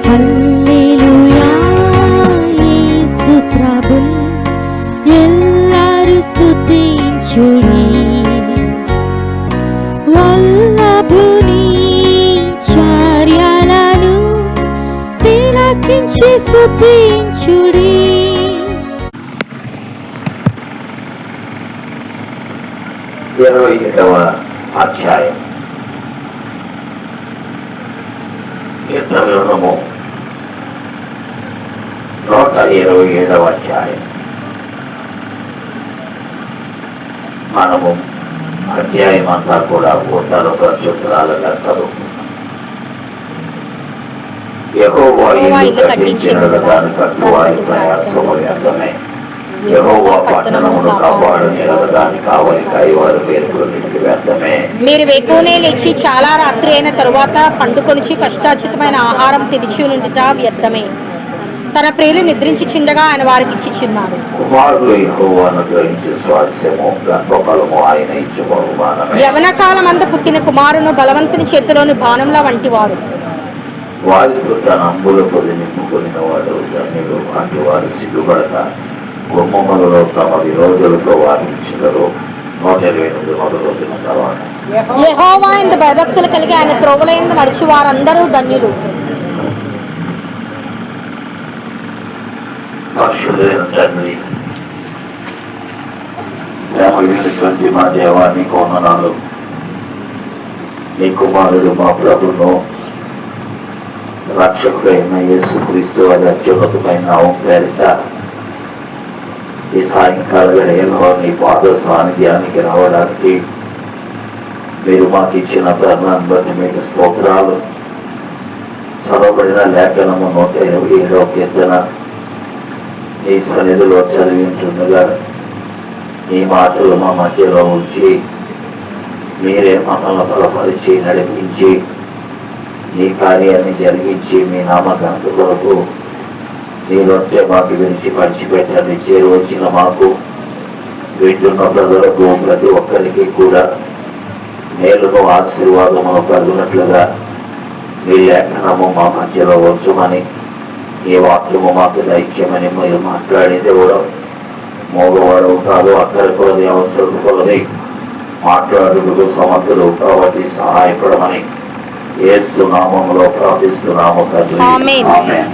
హల్లెలూయా యేసు ప్రభున్ ఎల్లరు స్తుతించుడి. వల్లభుని చర్యలను తిలకించి స్తుతించుడి. 27వ అధ్యాయం. కీర్తన గ్రంథము 127వ అధ్యాయం. మనము అధ్యాయం అంతా కూడా పూర్ణాలు ప్రచురాలుగా చదువుకున్నాం. యెహోవా ఇల్లు కట్టించిన దాని కట్టువారి ప్రయాసము వ్యర్థమే. యెహోవా పట్టణమును కాపాడని దాని కావలికై వారు వేరుకుని వ్యర్థమే. మీరు వేకువనే లేచి చాలా రాత్రి అయిన తరువాత పండుకొనిచి కష్టాచితమైన ఆహారం తినిచి ఉండుట వ్యర్థమే. తన ప్రియులు నిద్రించి చిండగా ఆయన వారికి ఇచ్చిచున్నారు. కుమారులు యెహోవాను గ్రహించు స్వాస్యము, గర్భఫలము ఆయన ఇచ్చు బహుమానమే. యవన కాలమందు పుట్టిన కుమారును బలవంతుని చేతిలోని బాణంల వంటి వారు. వారితో తన అంబుల పొది నింపుకుని వాడు ధన్యుడు. అటు వారు సిగ్గుపడక గుమ్మములలో తమ విరోధులతో వాదించగలరు. 128 రోజుల తర్వాత యెహోవా యందు భయభక్తులు కలిగి ఆయన త్రోవల యందు నడిచి వారందరూ ధన్యులు. పక్షులైన తండ్రి, ప్రేమటువంటి మా దేవా, నీకు వందనాలు. నీ కుమారుడు మా ప్రభును రక్షకుడైన యేసుక్రీస్తు వారి అత్యున్నతమైన నామం పేరిట ఈ సాయంకాల వేళలో నీ పాద సాన్నిధ్యానికి రావడానికి మీరు మాకు ఇచ్చిన ప్రేమను బట్టి మీకు స్తోత్రాలు. చదవబడిన లేఖనము 127వ కీర్తన ఈ సన్నిధిలో చదివించుండగా ఈ మాటలు మా మధ్యలో ఉంచి మీరే మనల్ని బలపరిచి నడిపించి ఈ కార్యాన్ని జరిగించి మీ నామకాంత కొరకు మీరొచ్చే మాకు విడిచి పంచిపెట్టండి. చేరువచ్చిన మాకు వీటిన్న ప్రజలకు ప్రతి ఒక్కరికి కూడా మేలును ఆశీర్వాదమును కలుగునట్లుగా మీ లేఖనము మా మధ్యలో వచ్చుమని, ఈ వాక్యము మాకు దైత్యమని మీరు మాట్లాడేది కూడా మోగవాడు కాదు, అక్కడి కొలది అవసరం కొలది మాట్లాడుటకు సమర్థులు కాబట్టి సహాయపడమని యేసు నామములో ప్రార్థిస్తున్నాము తండ్రి. ఆమేన్.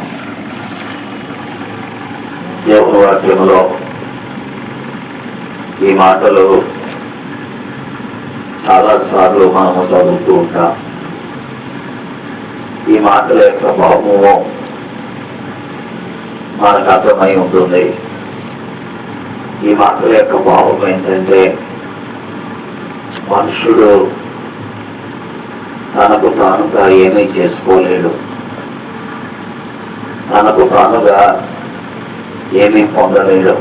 దేవుని వాక్యములో ఈ మాటలు చాలాసార్లు మనము చదువుతూ ఉంటాం. ఈ మాటల యొక్క భావము మనకు అర్థమై ఉంటుంది. ఈ మాటల యొక్క భావం ఏంటంటే, మనుషుడు తనకు తానుగా ఏమీ చేసుకోలేడు, తనకు తానుగా ఏమీ పొందలేడు,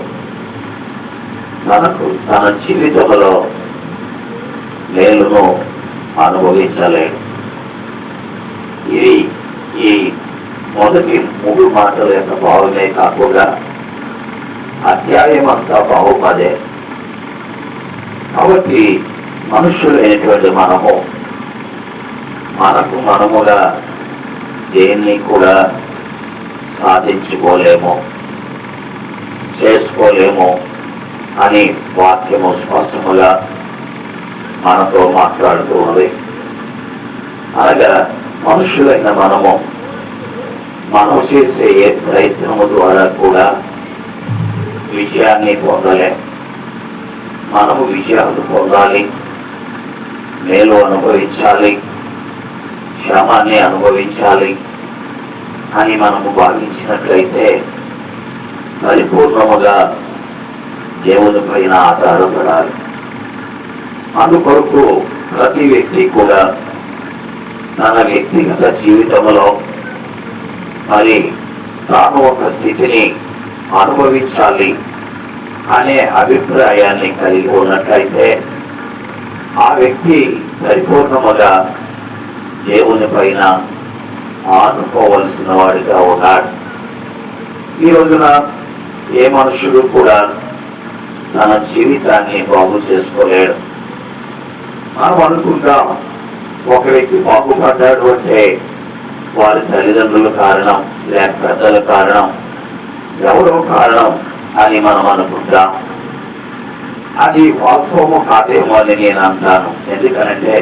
తన జీవితంలో మేలును అనుభవించలేడు. ఇది ఈ మొదటి 3 మాటల యొక్క భావమే కాకుండా అధ్యాయం అంతా భావం అదే. కాబట్టి మనుషులైనటువంటి మనముగా దేన్ని కూడా సాధించుకోలేము, చేసుకోలేము అని వాక్యము స్పష్టముగా మనతో మాట్లాడుతూ ఉన్నది. అనగా మనుషులైన మనం చేసే ఏ ప్రయత్నము ద్వారా కూడా విజయాన్ని పొందలేం. మనము విజయాన్ని పొందాలి, మేలు అనుభవించాలి, క్షమాన్ని అనుభవించాలి అని మనము భావించినట్లయితే పరిపూర్ణముగా దేవుని పైన ఆధారపడాలి. అందుకొరకు ప్రతి వ్యక్తి కూడా తన వ్యక్తిగత జీవితంలో మరి తాను ఒక స్థితిని అనుభవించాలి అనే అభిప్రాయాన్ని కలిగి ఉన్నట్లయితే ఆ వ్యక్తి పరిపూర్ణముగా దేవుని పైన ఆనుకోవలసిన వాడిగా ఉన్నాడు. ఈ రోజున ఏ మనుషుడు కూడా తన జీవితాన్ని బాగు చేసుకోలేడు. మనం అనుకుంటాం, ఒక వ్యక్తి బాగుపడ్డాడు అంటే వారి తల్లిదండ్రుల కారణం, లేక పెద్దల కారణం, ఎవరో కారణం అని మనం అనుకుంటాం. అది వాస్తవము కాదేమో అని నేను అంటాను. ఎందుకనంటే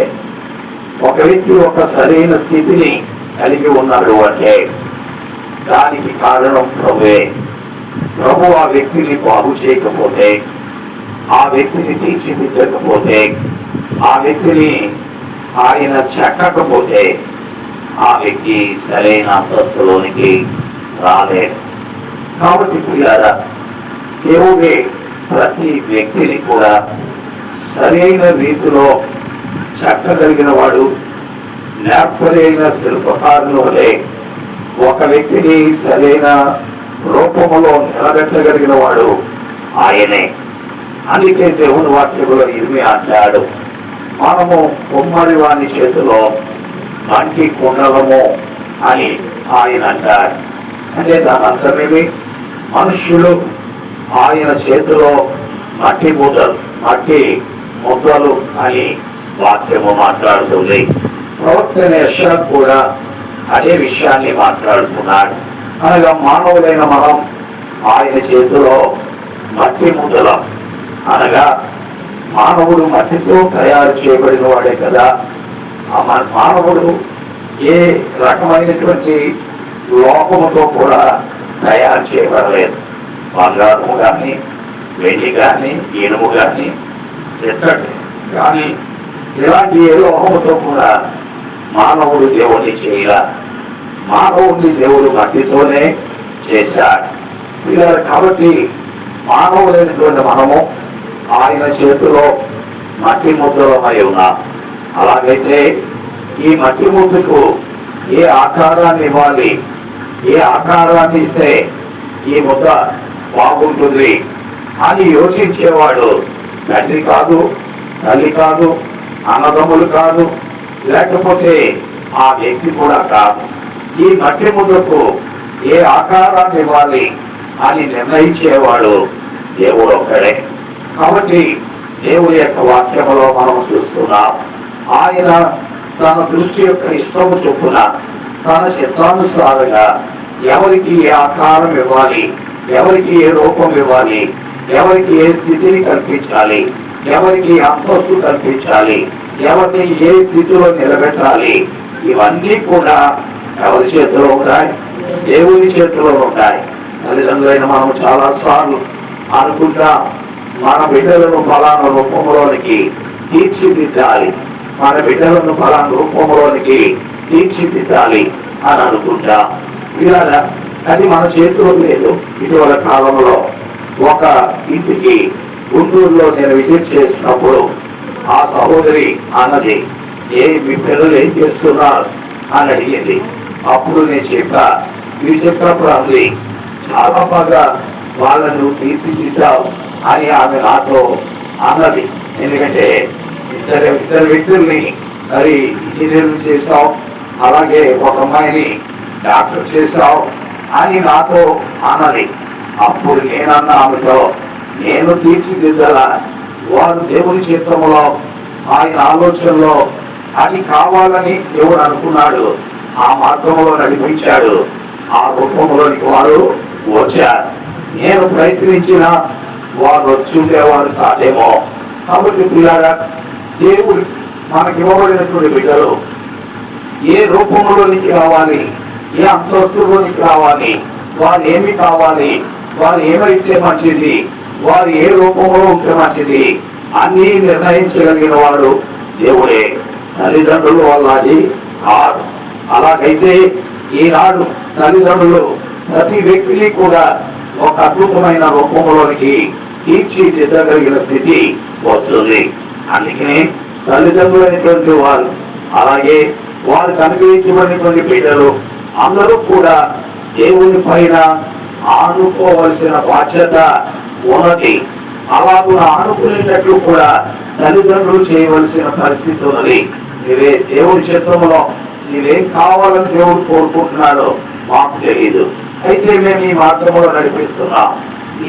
ఒక వ్యక్తి ఒక సరైన స్థితిని కలిగి ఉన్నాడు అంటే దానికి కారణం ప్రభువే. ప్రభు ఆ వ్యక్తిని బాగు చేయకపోతే, ఆ వ్యక్తిని తీర్చిదిద్దకపోతే, ఆ వ్యక్తిని ఆయన చెక్కకపోతే ఆ వ్యక్తి సరైన అంతస్తులోనికి రాలేదు. కాబట్టి ప్రియులారా, దేవుడే ప్రతి వ్యక్తిని కూడా సరైన రీతిలో చెక్కగలిగిన వాడు, నేర్పరైన శిల్పకారుల వలె ఒక వ్యక్తిని సరైన రూపములో నిలబెట్టగలిగిన వాడు ఆయనే. అందుకే దేవుని వాక్యములో ఇర్మియా అంటాడు, మనము కుమ్మరి వాని చేతిలో మంటి కుండలము అని ఆయన అంటాడు. అంటే దాని అర్థమేమి? మనుష్యులు ఆయన చేతిలో మట్టి ముద్దలు అని వాక్యము మాట్లాడుతుంది. ప్రవక్త యెషయా కూడా అదే విషయాన్ని మాట్లాడుతున్నాడు. అనగా మానవులైన మనం ఆయన చేతిలో మట్టి ముద్దలం. అనగా మానవుడు మట్టితో తయారు చేయబడిన వాడే కదా. ఆ మానవుడు ఏ రకమైనటువంటి లోహముతో కూడా తయారు చేయబడలేదు. బంగారము కానీ, వెండి కానీ, ఇనుము కానీ, ఇత్తడి కానీ ఇలాంటి ఏ లోహముతో కూడా మానవుడు దేవుణ్ణి చేయలా. మానవుడిని దేవుడు మట్టితోనే చేశాడు. కాబట్టి మానవులైనటువంటి మనము ఆయన చేతిలో మట్టి ముద్దలమై ఉన్నాం. అలాగైతే ఈ మట్టి ముద్దకు ఏ ఆకారాన్ని ఇవ్వాలి, ఏ ఆకారాన్ని ఇస్తే ఈ ముద్ద బాగుంటుంది అని యోచించేవాడు తండ్రి కాదు, తల్లి కాదు, అన్నదమ్ములు కాదు, లేకపోతే ఆ వ్యక్తి కూడా కాదు. ఈ మట్టి ముద్దకు ఏ ఆకారాన్ని ఇవ్వాలి అని నిర్ణయించేవాడు దేవుడు ఒక్కడే. కాబట్టి దేవుడి యొక్క వాక్యములో మనం చూస్తున్నాం, ఆయన తన దృష్టి యొక్క ఇష్టము చొప్పున తన చిత్తానుసారంగా ఎవరికి ఏ ఆకారం ఇవ్వాలి, ఎవరికి ఏ రూపం ఇవ్వాలి, ఎవరికి ఏ స్థితిని కల్పించాలి, ఎవరికి అంతస్తు కల్పించాలి, ఎవరిని ఏ స్థితిలో నిలబెట్టాలి, ఇవన్నీ కూడా ఎవరి చేతిలో ఉంటాయి? దేవుని చేతిలో ఉంటాయి. తల్లిదండ్రులైన మనం చాలా సార్లు అనుకుంటా, మన బిడ్డలను ఫలానా రూపంలోనికి తీర్చిదిద్దాలి, మన బిడ్డలను ఫలానా రూపంలోనికి తీర్చిదిద్దాలి అని అనుకుంటా. ఇలా అది మన చేతిలో లేదు. ఇటీవల కాలంలో ఒక ఇంటికి గుంటూరులో నేను విజిట్ చేసినప్పుడు ఆ సహోదరి అన్నది, మీ పిల్లలు ఏం చేస్తున్నారు అని అడిగింది. అప్పుడు నేను చెప్పా, మీరు చెప్పినప్పుడు అంది, చాలా బాగా వాళ్ళను తీర్చిదిద్దావు అని ఆమె నాతో అన్నది. ఎందుకంటే ఇద్దరు వ్యక్తుల్ని మరి ఇంజనీరింగ్ చేసావు, అలాగే ఒక అమ్మాయిని డాక్టర్ చేసావు అని నాతో అన్నది. అప్పుడు నేనన్నా ఆమెతో, నేను తీర్చిదిద్దలా, వారు దేవుని చిత్తంలో ఆయన ఆలోచనలో అది కావాలని దేవుడు అనుకున్నాడు, ఆ మార్గంలో నడిపించాడు, ఆ రూపంలోనికి వారు వచ్చారు. నేను ప్రయత్నించిన వారు వచ్చి ఉండేవారు కాదేమో. కాబట్టి పిల్లగా దేవుడు మనకి ఇవ్వబడినటువంటి బిడ్డలు ఏ రూపంలోనికి రావాలి, ఏ అంతస్తులోనికి రావాలి, వారు ఏమి కావాలి, వారు ఏమైతే మంచిది, వారు ఏ రూపంలో ఉంటే మంచిది అన్ని నిర్ణయించగలిగిన వాడు దేవుడే. తల్లిదండ్రులు వాళ్ళది కాదు. అలాగైతే ఈనాడు తల్లిదండ్రులు ప్రతి వ్యక్తిని కూడా ఒక అద్భుతమైన రూపంలోనికి తీర్చిదిద్దగలిగిన స్థితి వస్తుంది. అందుకనే తల్లిదండ్రులైనటువంటి వారు, అలాగే వారు కనిపించబడినటువంటి బిడ్డలు అందరూ కూడా దేవుని పైన ఆనుకోవలసిన బాధ్యత ఉన్నది. అలాగే ఆనుకునేటట్లు కూడా తల్లిదండ్రులు చేయవలసిన పరిస్థితి ఉన్నది. నీవే దేవుడి చిత్రంలో నీవేం కావాలని దేవుడు కోరుకుంటున్నాడో మాకు తెలియదు. అయితే మేము ఈ మార్గంలో నడిపిస్తున్నాం,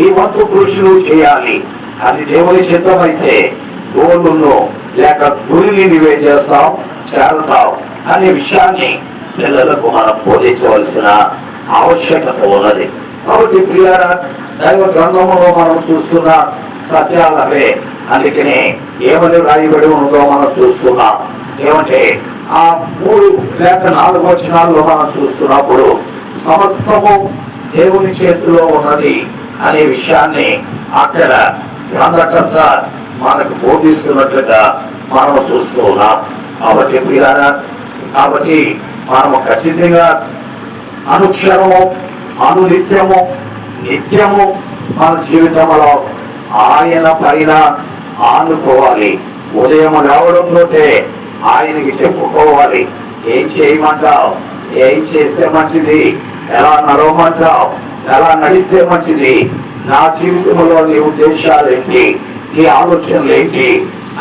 ఈ వంతు కృషులు చేయాలి. అది దేవుని చిత్తం అయితే గోళ్ళను లేక గురిని నీవే చేస్తావు, చేరతావు అనే విషయాన్ని పిల్లలకు మనం బోధించవలసిన ఆవశ్యకత ఉన్నది. కాబట్టి ప్రియారా, దైవ గ్రంథంలో మనం చూస్తున్న సత్యాలవే. అందుకనే ఏమని రాయబడి ఉన్నదో మనం చూస్తున్నాం. ఏమంటే ఆ 3 లేక 4 వచనాల్లో మనం చూస్తున్నప్పుడు సమస్తము దేవుని చేతిలో ఉన్నది అనే విషయాన్ని అక్కడ గ్రంథకర్త మనకు బోధిస్తున్నట్లుగా మనం చూస్తూ ఉన్నాం. కాబట్టి ప్రియారా, కాబట్టి మనము ఖచ్చితంగా అనుక్షణము అనునిత్యము నిత్యము మన జీవితంలో ఆయన పైన ఆనుకోవాలి. ఉదయం రావడంతో ఆయనకి చెప్పుకోవాలి, ఏం చేయమంటావు, ఏం చేస్తే మంచిది, ఎలా నడవమంటావు, ఎలా నడిస్తే మంచిది, నా జీవితంలో నీ ఉద్దేశాలేంటి, నీ ఆలోచనలు ఏంటి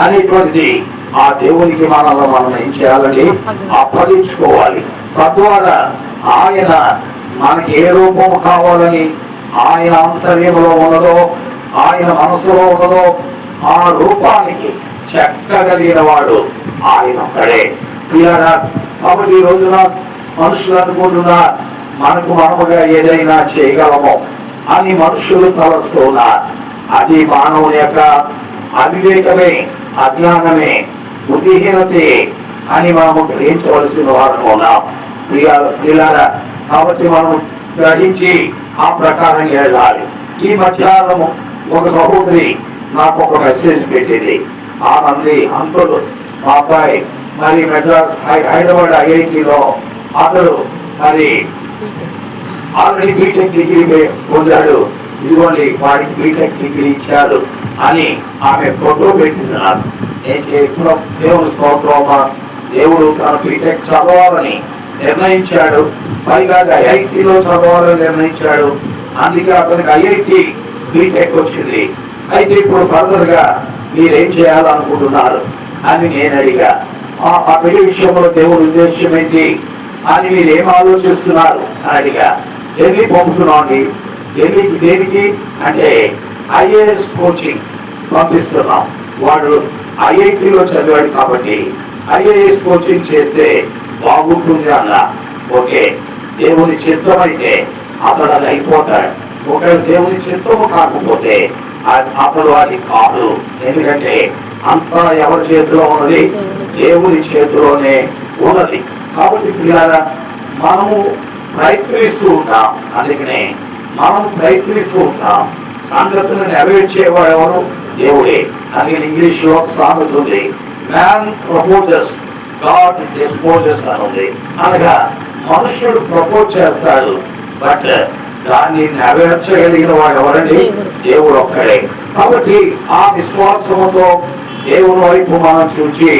అనేటువంటిది ఆ దేవునికి మనలో మనం ఏం చేయాలని అప్పగించుకోవాలి. తద్వారా ఆయన మనకి ఏ రూపం కావాలని ఆయన ఆంతర్యంలో ఉన్నదో, ఆయన మనసులో ఉన్నదో ఆ రూపానికి చెక్కగలిగిన వాడు ఆయన ఒక్కడే. కాబట్టి ఈ రోజున మనుషులు అనుకుంటున్నా మనకు మనముగా ఏదైనా చేయగలము అని మనుషులు తలస్తున్నారు. అది మానవుని యొక్క అవివేకమే, అజ్ఞానమే, బుద్ధిహీనతే అని మనము గ్రహించవలసిన వారు ఉన్నాం. ప్రియారా, కాబట్టి మనం గ్రహించి ఆ ప్రకారం వెళ్ళాలి. ఈ మధ్యాహ్నము ఒక సహోదరి నాకు ఒక మెసేజ్ పెట్టింది. ఆనంది అంకులు, మా అబ్బాయి మరి మెడ్రాస్ హైదరాబాద్ ఐఐటిలో అతడు మరి ఆల్రెడీ బీటెక్ డిగ్రీ పొందాడు, ఇదిగోండి వాడికి బీటెక్ డిగ్రీ ఇచ్చాడు అని ఆమె ఫోటో పెట్టింది నాకు. నేను చేసిన దేవుని స్తోత్రమా, దేవుడు తన బీటెక్ చదవాలని నిర్ణయించాడు, పైగా ఐఐటిలో చదవాలని నిర్ణయించాడు. అందుకే అతనికి ఐఐటి బీటెక్ వచ్చింది. అయితే ఇప్పుడు ఫర్దర్ గా మీరేం చేయాలనుకుంటున్నారు అని నేను అడిగా. ఆ పెళ్లి విషయంలో దేవుడి ఉద్దేశం ఏంటి అని మీరు ఏం ఆలోచిస్తున్నారు అని అడిగా. ఢిల్లీ పంపుతున్నాండి. ఢిల్లీకి దేనికి అంటే ఐఏఎస్ కోచింగ్ పంపిస్తున్నాం. వాడు ఐఐటిలో చదివాడు కాబట్టి ఐఏఎస్ కోచింగ్ చేస్తే బాగుంటుంది అన్న. ఓకే, దేవుని చిత్తం అయితే అతడు అది అయిపోతాడు. ఒకవేళ దేవుని చిత్తము కాకపోతే అతడు అది కాదు. ఎందుకంటే అంతా ఎవరి చేతిలో ఉన్నది? దేవుని చేతిలోనే ఉన్నది. కాబట్టి పిల్లల మనము ప్రయత్నిస్తూ ఉంటాం. అందుకనే మనం ప్రయత్నిస్తూ ఉంటాం. సంగతులను నెరవేర్చేవాడు ఎవరు? దేవుడే. అందుకని ఇంగ్లీష్ లో సామెత ఉంది, మ్యాన్ ప్రపోజెస్, గాడ్ డిస్పోజెస్ అని ఉంది. అనగా మనుషుడు ప్రపోజ్ చేస్తాడు, బట్ దాన్ని నెరవేర్చగలిగిన వాడు ఎవరండి? దేవుడు ఒక్కడే. కాబట్టి ఆ విశ్వాసముతో దేవుని వైపు మనం చూచి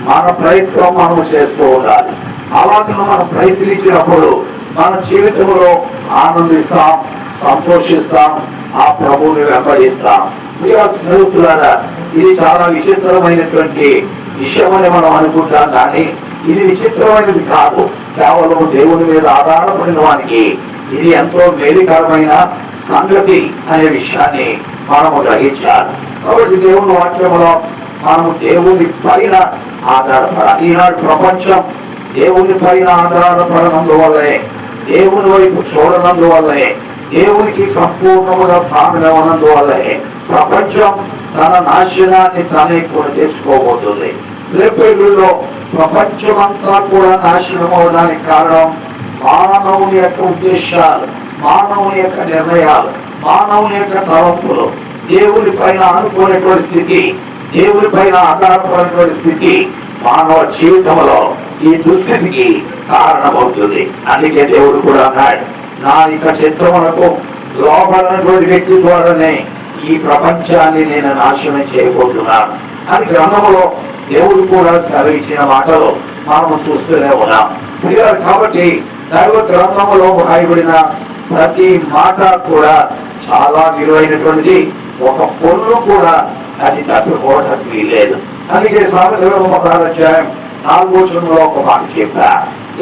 మన ప్రయత్నం మనం చేస్తూ ఉండాలి. అలాగే మనం ప్రయత్నించినప్పుడు మన జీవితంలో ఆనందిస్తాం, సంతోషిస్తాం, ఆ ప్రభువుని వెంబడిస్తాం. స్నేహితులారా, ఇది చాలా విచిత్రమైనటువంటి విషయమని మనం అనుకుంటాం, కానీ ఇది విచిత్రమైనది కాదు. కేవలం దేవుని మీద ఆధారపడిన వానికి ఇది ఎంతో మేలుకరమైన సంగతి అనే విషయాన్ని మనము గ్రహించాలి. కాబట్టి దేవుని వాక్యంలో మనము దేవుని పైన ఆధారపడాలి. ఈనాడు ప్రపంచం దేవుని పైన ఆధారపడనందువల్లే, దేవుని వైపు చూడనందువల్లే, దేవునికి సంపూర్ణముగా స్థానం ఇవ్వనందువల్లే ప్రపంచం తన నాశనాన్ని తనే కూడా తెచ్చుకోబోతుంది. రేపేళ్ళలో ప్రపంచమంతా కూడా నాశనం అవడానికి కారణం మానవుని యొక్క ఉద్దేశాలు, మానవుని యొక్క నిర్ణయాలు, మానవుని యొక్క తలంపులు. దేవుని పైన అనుకునేటువంటి స్థితి, దేవుని పైన ఆధారపడినటువంటి స్థితి మానవ జీవితంలో ఈ దుస్థితికి కారణమవుతుంది. అందుకే దేవుడు కూడా అన్నాడు, నా యొక్క చిత్రములకు లోపలైనటువంటి వ్యక్తి ద్వారానే ఈ ప్రపంచాన్ని నేను నాశనం చేయబోతున్నాను అని గ్రంథంలో దేవుడు కూడా సెలవిచ్చిన మాటలు మనము చూస్తూనే ఉన్నాం. కాబట్టి దైవ గ్రంథంలో రాయబడిన ప్రతి మాట కూడా చాలా విలువైనటువంటిది. ఒక పొల్లు కూడా అది తప్పిపోవడానికి వీలేదు. అందుకే సామెతలు 16వ అధ్యాయం 4వ వచనంలో ఒక మాట చెప్పా.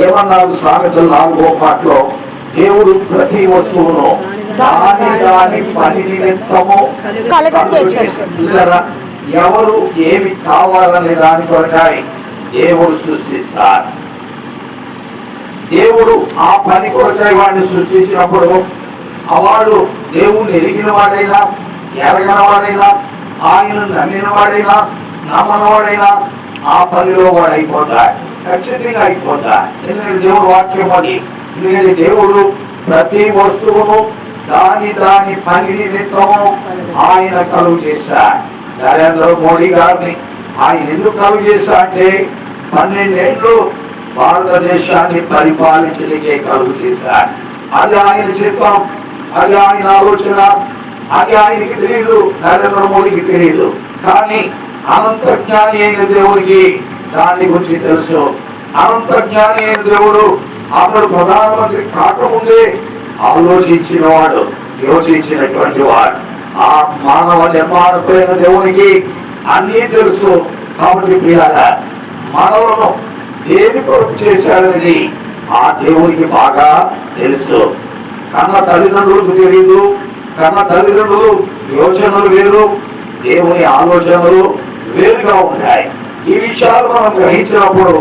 ఏమన్నారు? సామెతలు 4వ పాటలో దేవుడు ప్రతి వస్తువును దాని పని నిమిత్తము చూసారా, ఎవరు ఏమి కావాలనే దాని కొరకాయ దేవుడు సృష్టిస్తారు. దేవుడు ఆ పని కొరకై వాడిని సృష్టించినప్పుడు వాడు దేవుణ్ణి ఎరిగిన వాడైనా ఎరగన వాడైనా ఆయనను నమ్మిన వాడైనా నమ్మనవాడైనా ఆ పనిలో వాడు అయిపోతాడు, ఖచ్చితంగా అయిపోతాడు. ఎందుకంటే దేవుడు వాక్యం అది. ఎందుకంటే దేవుడు ప్రతి వస్తువును దాని పని నిమిత్తము ఆయన కలుగు చేశాడు. నరేంద్ర మోడీ గారిని ఆయన ఎందుకు కలుగు చేశా అంటే 12 ఏళ్ళు భారతదేశాన్ని పరిపాలించడానికే కలుగు చేశాడు. అది ఆయన చిత్తం, అది ఆయన ఆలోచన, అది ఆయనకి తెలియదు, నరేంద్ర మోడీకి తెలియదు. కానీ అనంత జ్ఞాని అయిన దేవుడికి దాని గురించి తెలుసు. అనంత జ్ఞాని అయిన దేవుడు అతడు ప్రధానమంత్రి కాకముందే ఆలోచించిన వాడు, యోచించినటువంటి వాడు. ఆ మానవ నిర్మాణమైన దేవునికి అన్నీ తెలుసు. కాబట్టి ప్రియారా, మనలను దేని కొరకు చేశాడని ఆ దేవునికి బాగా తెలుసు. కన్న తల్లిదండ్రులకు తెలియదు, కన్న తల్లిదండ్రులు యోచనలు వేరు, దేవుని ఆలోచనలు వేరుగా ఉంటాయి. ఈ విషయాలు మనం గ్రహించినప్పుడు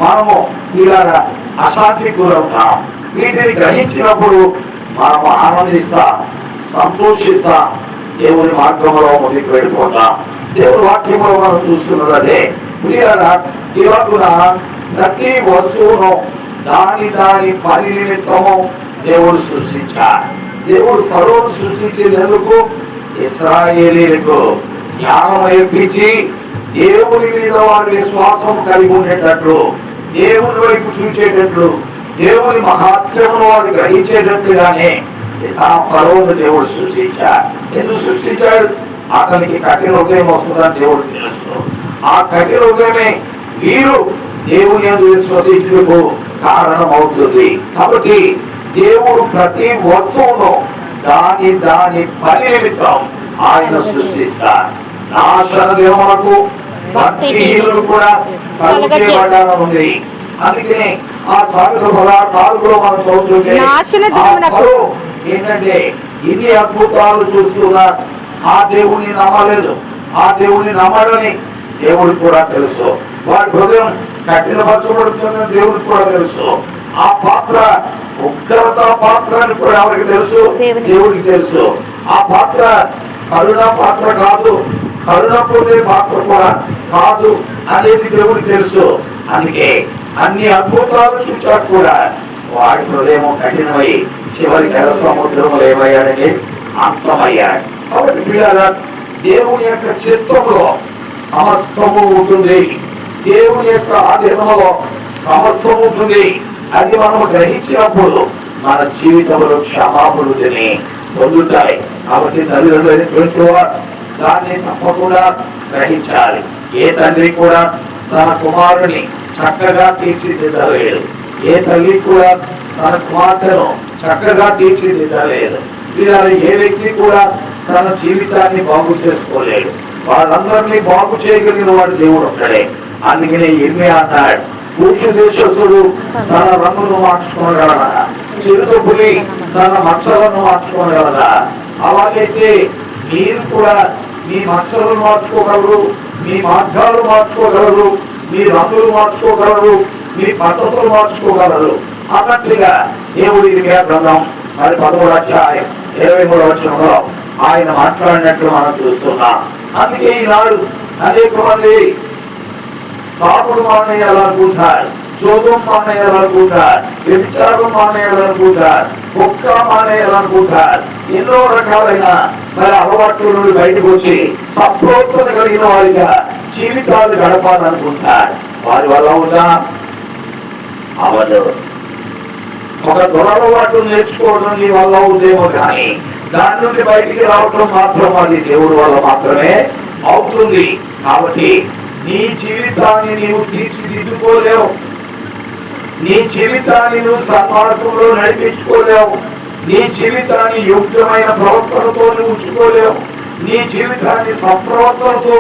మనము ఇలాగా అశాంతికి గురవుతాం. వీటిని గ్రహించినప్పుడు మనం ఆనందిస్తాం, సంతోషిస్తాం, దేవుని మార్గంలో ముందుకు వెళ్ళిపోతాం. దేవుని వాక్యంలో మనం చూస్తున్నది అదే. ఇలాగున ప్రతి వస్తువును దాని పని నిమిత్తము దేవుడు సృష్టించాడు. దేవుడు ఫరోను సృష్టించేందుకు ఇశ్రాయేలీయులకు జ్ఞానం నేర్పించి దేవుని మీద వారి విశ్వాసం కలిగి ఉండేటట్లు, దేవుని వైపు చూచేటట్లు, దేవుని మహాత్మ్యమును వారు గ్రహించేటట్లుగానే ఆ ఫరోను దేవుడు సృష్టించాడు. ఎందుకు సృష్టించాడు? అతనికి కఠిన హృదయం వస్తుందని దేవుడు తెలుసు. ఆ కఠిన హృదయమే వీరు దేవుని యందు విశ్వసించుటకు కారణం అవుతుంది. కాబట్టి దేవుడు ప్రతి వస్తువును దాని పని నిమిత్తం ఆయన సృష్టిస్తారు. నాశన దినములకు భక్తిహీనులు కూడా కలుగజేయబడాలని ఉంది. అందుకనే ఆ సామెతల 14లో మనం చదువుతుంటే ఏంటంటే ఇన్ని అద్భుతాలు చూస్తున్నా ఆ దేవుణ్ణి నమ్మలేదు. ఆ దేవుణ్ణి నమ్మడని దేవుడికి కూడా తెలుసు. వాడి హృదయం కఠినపరచబడుతుందని దేవుడికి కూడా తెలుసు. ఆ పాత్ర ఉగ్రత పాత్ర అని కూడా ఎవరికి తెలుసు? దేవుడికి తెలుసు. ఆ పాత్ర కరుణ పాత్ర కాదు, కరుణ పొందే పాత్ర కూడా కాదు అనేది దేవుడికి తెలుసు. అందుకే అన్ని అద్భుతాలు చూచాక కూడా వాడి హృదయం కఠినమై చివరికి ఎర్ర సముద్రంలో ఏమయ్యాడని అంతమయ్యాడు. కాబట్టి పిల్లల దేవుని యొక్క చిత్తంలో సమస్తము ఉంటుంది, దేవుని యొక్క ఆధీనంలో సమస్తం ఉంటుంది. అది మనము గ్రహించినప్పుడు మన జీవితంలో క్షమాభివృద్ధిని పొందుతాయి. కాబట్టి తల్లిదండ్రులు దాన్ని తప్పకుండా గ్రహించాలి. ఏ తండ్రి కూడా తన కుమారుని చక్కగా తీర్చిదిద్దలేదు, ఏ తల్లి కూడా తన కుమార్తెను చక్కగా తీర్చిదిద్దలేదు. ఇలా ఏ వ్యక్తి కూడా తన జీవితాన్ని బాగు చేసుకోలేడు. వాళ్ళందరినీ బాగు చేయగలిగిన వాడు దేవుడు ఒక్కడే. అందుకనే ఇర్మియా అన్నాడు, భూష దేశస్తుడు తన రంగును మార్చుకోగలరా, చిరుత పులి తన మచ్చలను మార్చుకోగలరా? అలాగైతే మీరు కూడా మీ మచ్చలను మార్చుకోగలరు, మీ మార్గాలు మార్చుకోగలరు, మీ రంగులు మార్చుకోగలరు, మీ పద్ధతులు మార్చుకోగలరు అన్నట్లుగా దేవుడి ఇర్మియా గ్రంథం 11వ అధ్యాయం 23వ వచనంలో ఆయన మాట్లాడినట్లు మనం చూస్తున్నాం. అందుకే ఈనాడు అనేక మంది తాగుడు మానేయాలనుకుంటారు, జోదం మానేయాలనుకుంటారు, వ్యభిచారం మానేయాలనుకుంటారు, కుక్క మానేయాలనుకుంటారు. ఎన్నో రకాలైన మరి అలవాట్ల నుండి బయటకు వచ్చి సంప్రోక్తత కలిగిన వారిగా జీవితాలు గడపాలనుకుంటారు. వారి వల్ల ఉందా? అవదు. ఒక దురలవాటు నేర్చుకోవడం నీ వల్ల ఉందేమో, కానీ దాని నుండి బయటికి రావడం మాత్రం అది దేవుడి వల్ల మాత్రమే అవుతుంది. కాబట్టి నీ జీవితాన్ని నీవు తీర్చిదిద్దుకోలేవు, నీ జీవితాన్ని నువ్వు సన్మార్గంలో నడిపించుకోలేవు, నీ జీవితాన్ని యోగ్యమైన ప్రవర్తనతో నువ్వు ఉంచుకోలేవు, నీ జీవితాన్ని సత్ప్రవర్తనతో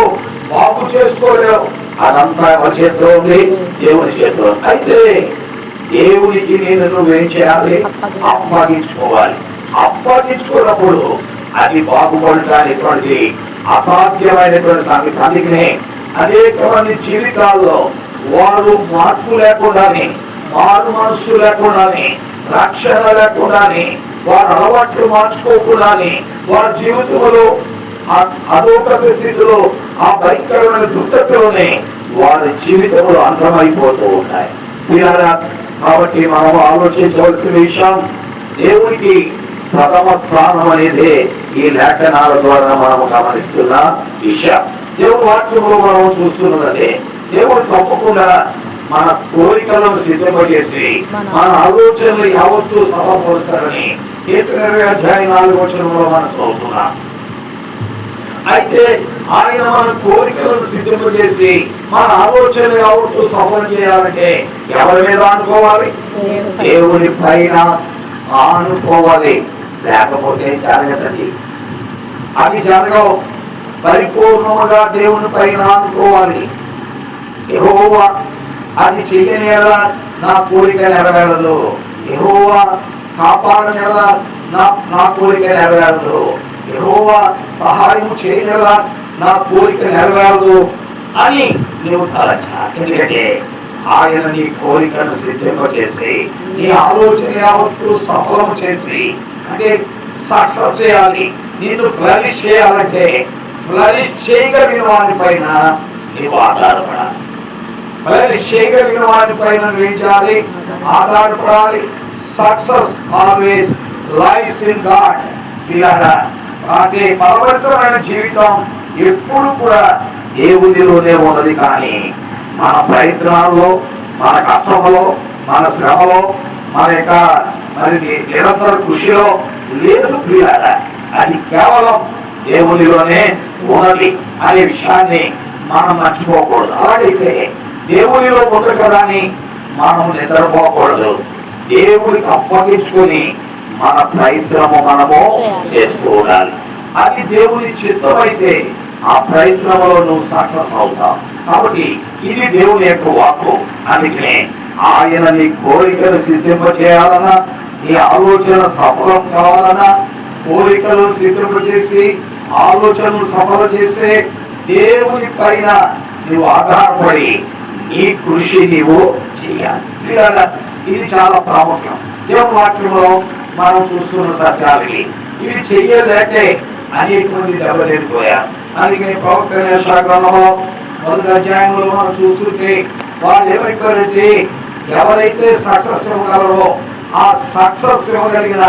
బాగు చేసుకోలేవు. అదంతా ఎవరి చేతిలో ఉంది? దేవుని చేతిలో. అయితే దేవునికి నేను నువ్వేం చేయాలి? అప్పగించుకోవాలి. అప్పగించుకున్నప్పుడు అది బాగుపడటానికి అసాధ్యమైనటువంటి సంగతి. అందుకనే అనేక మంది జీవితాల్లో వారు మార్పు లేకుండానే మారు మనస్సు లేకుండానే, రక్షణ లేకుండానే, వారి అలవాట్లు మార్చుకోకుండానే, వారి జీవితంలో అదోకత స్థితిలో, ఆ భయంకరమైన దుఃఖతలోనే వారి జీవితంలో అంతమైపోతూ ఉంటాయి. కాబట్టి మనం ఆలోచించవలసిన విషయం, దేవునికి ప్రథమ స్థానం అనేది ఈ లేఖనాల ద్వారా మనం గమనిస్తున్న విషయం. దేవుని వాక్యంలో మనం చూస్తున్నదే, దేవుడు తప్పకుండా మన కోరికలను సిద్ధపజేసి మన ఆలోచనలు యావత్తు సమకూరుస్తారని కీర్తన 20:4 మనం చదువుతున్నాం. అయితే ఆయన మన కోరికలను సిద్ధపజేసి మన ఆలోచనలు యావత్తు సఫలం చేయాలంటే ఎవరి మీద అనుకోవాలి? దేవుని పైన అనుకోవాలి. లేకపోతే జరగదండి. అది జరగవు. పరిపూర్ణముగా దేవుని పైన అనుకోవాలి. యెహోవా అది చెయ్యని ఎడల నా కోరిక నెరవేరదు, యెహోవా కాపాడని ఎడల నా కోరిక నెరవేరదు, యెహోవా సహాయం చేయని ఎడల నా కోరిక నెరవేరదు అని నీవు తలచాలి. ఎందుకంటే ఆయన నీ కోరికను సిద్ధింపచేసి నీ ఆలోచన యావత్తు సఫలం చేసి, అంటే సక్సెస్ చేయాలి. నిన్ను ఫ్లరిష్ చేయాలంటే ఫ్లరిష్ చేయగలిగిన వారి పైన నీవు ఆధారపడాలి. ఫ్లరిష్ చేయగలిగిన వారి పైన ఏం చేయాలి? ఆధారపడాలి. Success always lies in God. అంటే ఫలవంతమైన జీవితం ఎప్పుడు కూడా దేవునిలోనే ఉన్నది. కానీ మన ప్రయత్నాల్లో, మన కష్టంలో, మన శ్రమలో, మన యొక్క నిరంతర కృషిలో లేదు ప్రియారా. అది కేవలం దేవునిలోనే ఉన్నది అనే విషయాన్ని మనం మర్చిపోకూడదు. అలాగైతే దేవునిలో ఉంది కదా అని మనం నిద్రపోకూడదు. దేవుడికి అప్పగించుకొని మన ప్రయత్నము మనము చేస్తూ ఉండాలి. అది దేవుని చిత్తం అయితే ఆ ప్రయత్నంలో నువ్వు సక్సెస్ అవుతావు. కాబట్టి ఇది దేవుని యొక్క వాక్కు. అందుకనే ఆయన నీ కోరికలు సిద్ధింపచేయాలన్నా, నీ ఆలోచన సఫలం కావాలన్నా, కోరికలు సిద్ధింపచేసి ఆలోచనలు సఫలం చేసే దేవుని పైన నువ్వు ఆధారపడి నీ కృషి నీవు చేయాలి. ఇది చాలా ప్రాముఖ్యం. దేవుని వాక్యంలో మనం చూస్తున్న సత్యాలు ఇవి చెయ్యలేకే అనేక మంది దెబ్బతిపోయారు. అందుకని ప్రవక్త గ్రంథంలో 1వ అధ్యాయంలో మనం చూస్తుంటే వాళ్ళు ఏమైపోయారంటే, ఎవరైతే సక్సెస్ ఇవ్వగలరో ఆ సక్సెస్ ఇవ్వగలిగిన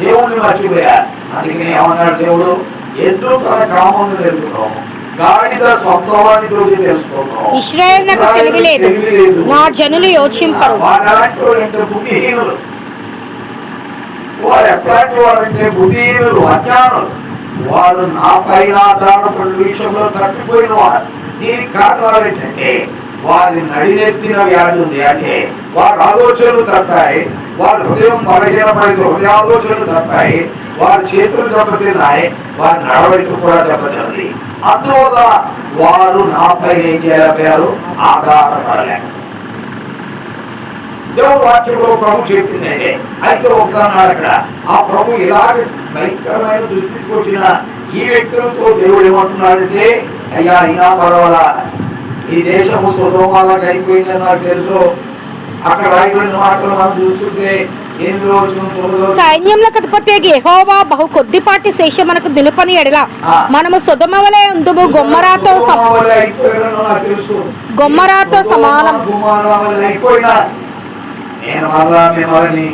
దేవుణ్ణి మర్చిపోయారు. అందుకని ఏమన్నాడు దేవుడు? ఎద్దు తన కామను తెలుపుతాం, గాడిద సొంత వాడిని తెలుసుకుంటాం, ఇశ్రాయేలునకు తెలివిలేదు, నా జనులు యోచింపరు. వారంటే వాడంటే బుద్ధిహీనులు. వారు ఎట్లాంటి వారంటే బుద్ధిహీనులు, అజ్ఞానులు. వారు నా పైన ఆధారపడిన విషయంలో తప్పిపోయిన వారు. దీనికి కారణాలు ఏంటంటే వారి నడినెత్తిన వ్యాధి ఉంది. అంటే వారి ఆలోచనలు తప్పాయి, వారి హృదయం బలహీనపడింది, హృదయ ఆలోచనలు తప్పాయి, వారి చేతులు దెబ్బతిన్నాయి, వారి నడవడిక కూడా దెబ్బతిన్నది. అందువల్ల వారు నాపై ఏం చేయలేకపోయారు? ఆధారపడలేక. దేవుడు వాక్యంలో ప్రభు చెప్పింది. అయితే ఒక్కనాడు అక్కడ ఆ ప్రభు ఇలాగ భయంకరమైన దృష్టికి వచ్చిన ఈ వ్యక్తులతో దేవుడు ఏమంటున్నాడంటే, అయ్యా అయినా పర్వాలా, ఈ దేశము సుధోమాలకు అయిపోయిందని నాకు తెలుసు. అక్కడ రాయబడిన మాటలు మనం చూస్తుంటే సైన్యంలో కటిపతే యెహోవా బహు కొద్దిపాటి శేషమునకు నిలుపని ఎడల మనము సొదొమ వలె ఉందుము, గొమ్మరాతో సమానం. నేను మళ్ళా మిమ్మల్ని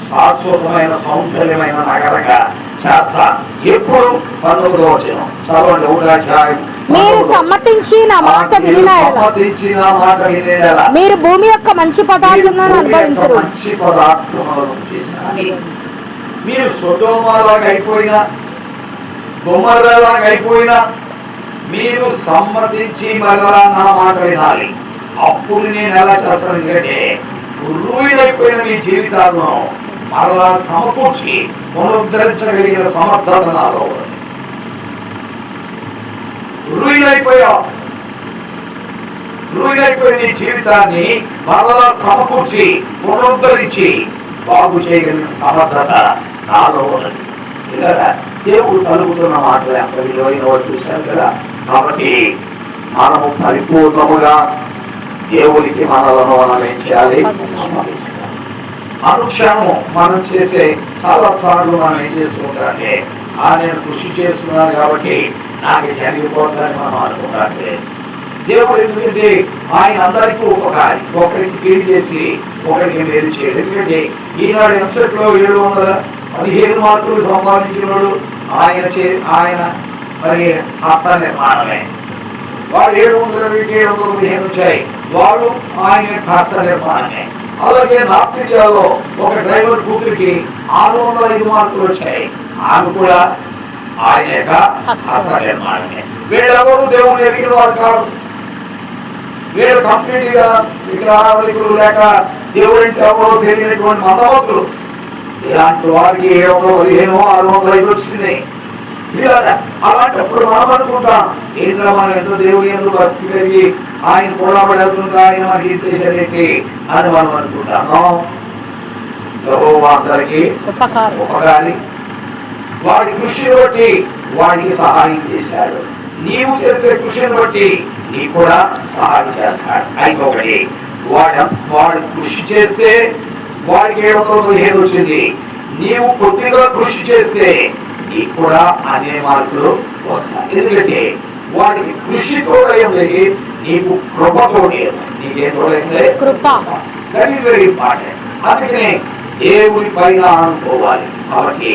శాశ్వతమైన సౌందర్యమైన నగరంగా చేస్తా. ఎప్పుడు 19వ వచనం చదవండి. 1వ అధ్యాయం. మీరు సమ్మతించి నా మాట వినిన ఎడల మీరు భూమి యొక్క మంచి పదార్థములను అనుభవించురు. మంచి పదార్థములను మీరు సొదొమలాగా అయిపోయినా, గొమొర్రాలాగా అయిపోయినా, మీరు సమ్మతించి మరలా నా మాట వినాలి. అప్పుడు నేను ఎలా చేస్తాను? ఎందుకంటే రూయిలైపోయిన మీ జీవితాలను మరలా సమకూర్చి పునరుద్ధరించగలిగిన సమర్థత నాలో. రూయిలైపోయిన నీ జీవితాన్ని మరలా సమకూర్చి పునరుద్ధరించి బాగు చేయగలిగిన సమర్థత నాలో ఉన్నది. ఇలా దేవుడు కలుగుతున్న మాటలు ఎంత విలువైన చూశారు కదా. కాబట్టి మనము పరిపూర్ణముగా దేవునికి మనలను మనం ఏం చేయాలి? అనుక్షణము మనం చేసే చాలా సార్లు మనం ఏం చేస్తుంటే నేను కృషి చేస్తున్నాను కాబట్టి నాకు జరిగిపోతుందని మనం అనుకుంటే దేవుడు ఎందుకంటే ఆయన అందరికీ ఉపకారి, ఒకరికి కీడు చేసి ఒకరికి మేలు చేయడు. ఎందుకంటే ఈనాడు ఎంసెట్లో 715 మార్కులు సంపాదించినోడు ఆయన మరి హస్త నిర్మాణమే. వాడు 715 వచ్చాయి, వాడు ఆయన హస్త నిర్మాణమే. అలాగే నార్త్ ఇండియాలో ఒక డ్రైవర్ కూతురికి 605 మార్కులు వచ్చాయి, ఆమె కూడా ఆయన యొక్క హస్త నిర్మాణమే. వీళ్ళెవరు దేవుడు ఎరిగిన వారు కాదు. వీళ్ళు కంప్లీట్ గా విగ్రహాలు లేక దేవుడు అంటే ఎవరో తెలియనటువంటి మతభక్తులు. ఇలాంటి వారికి 715 605 వచ్చింది. అలాంటప్పుడు మనం అనుకుంటాం ఏంటో మనం ఎంతో దేవుడు ఎందుకు భక్తి కలిగి ఆయన కూడా వెళ్తుంటా ఆయన మనకి చేసేది అని మనం అనుకుంటాము. అందరికి ఉపకారి, వాడి కృషిని బట్టి వాడికి సహాయం చేశాడు. నీవు చేసే కృషిని బట్టి నీకు కూడా సహాయం చేస్తాడు. అయిపోయి వాడు కృషి చేస్తే వాడికి 715 వచ్చింది. నీవు కొద్దిగా కృషి చేస్తే నీకు కూడా అనే మార్కులు వస్తాయి. ఎందుకంటే వాడికి కృషి తోడైంది, నీకు కృప తోడైంది. నీకేం తోడైంది? కృప. That is very important. అందుకనే దేవుడి పైన అనుకోవాలి. కాబట్టి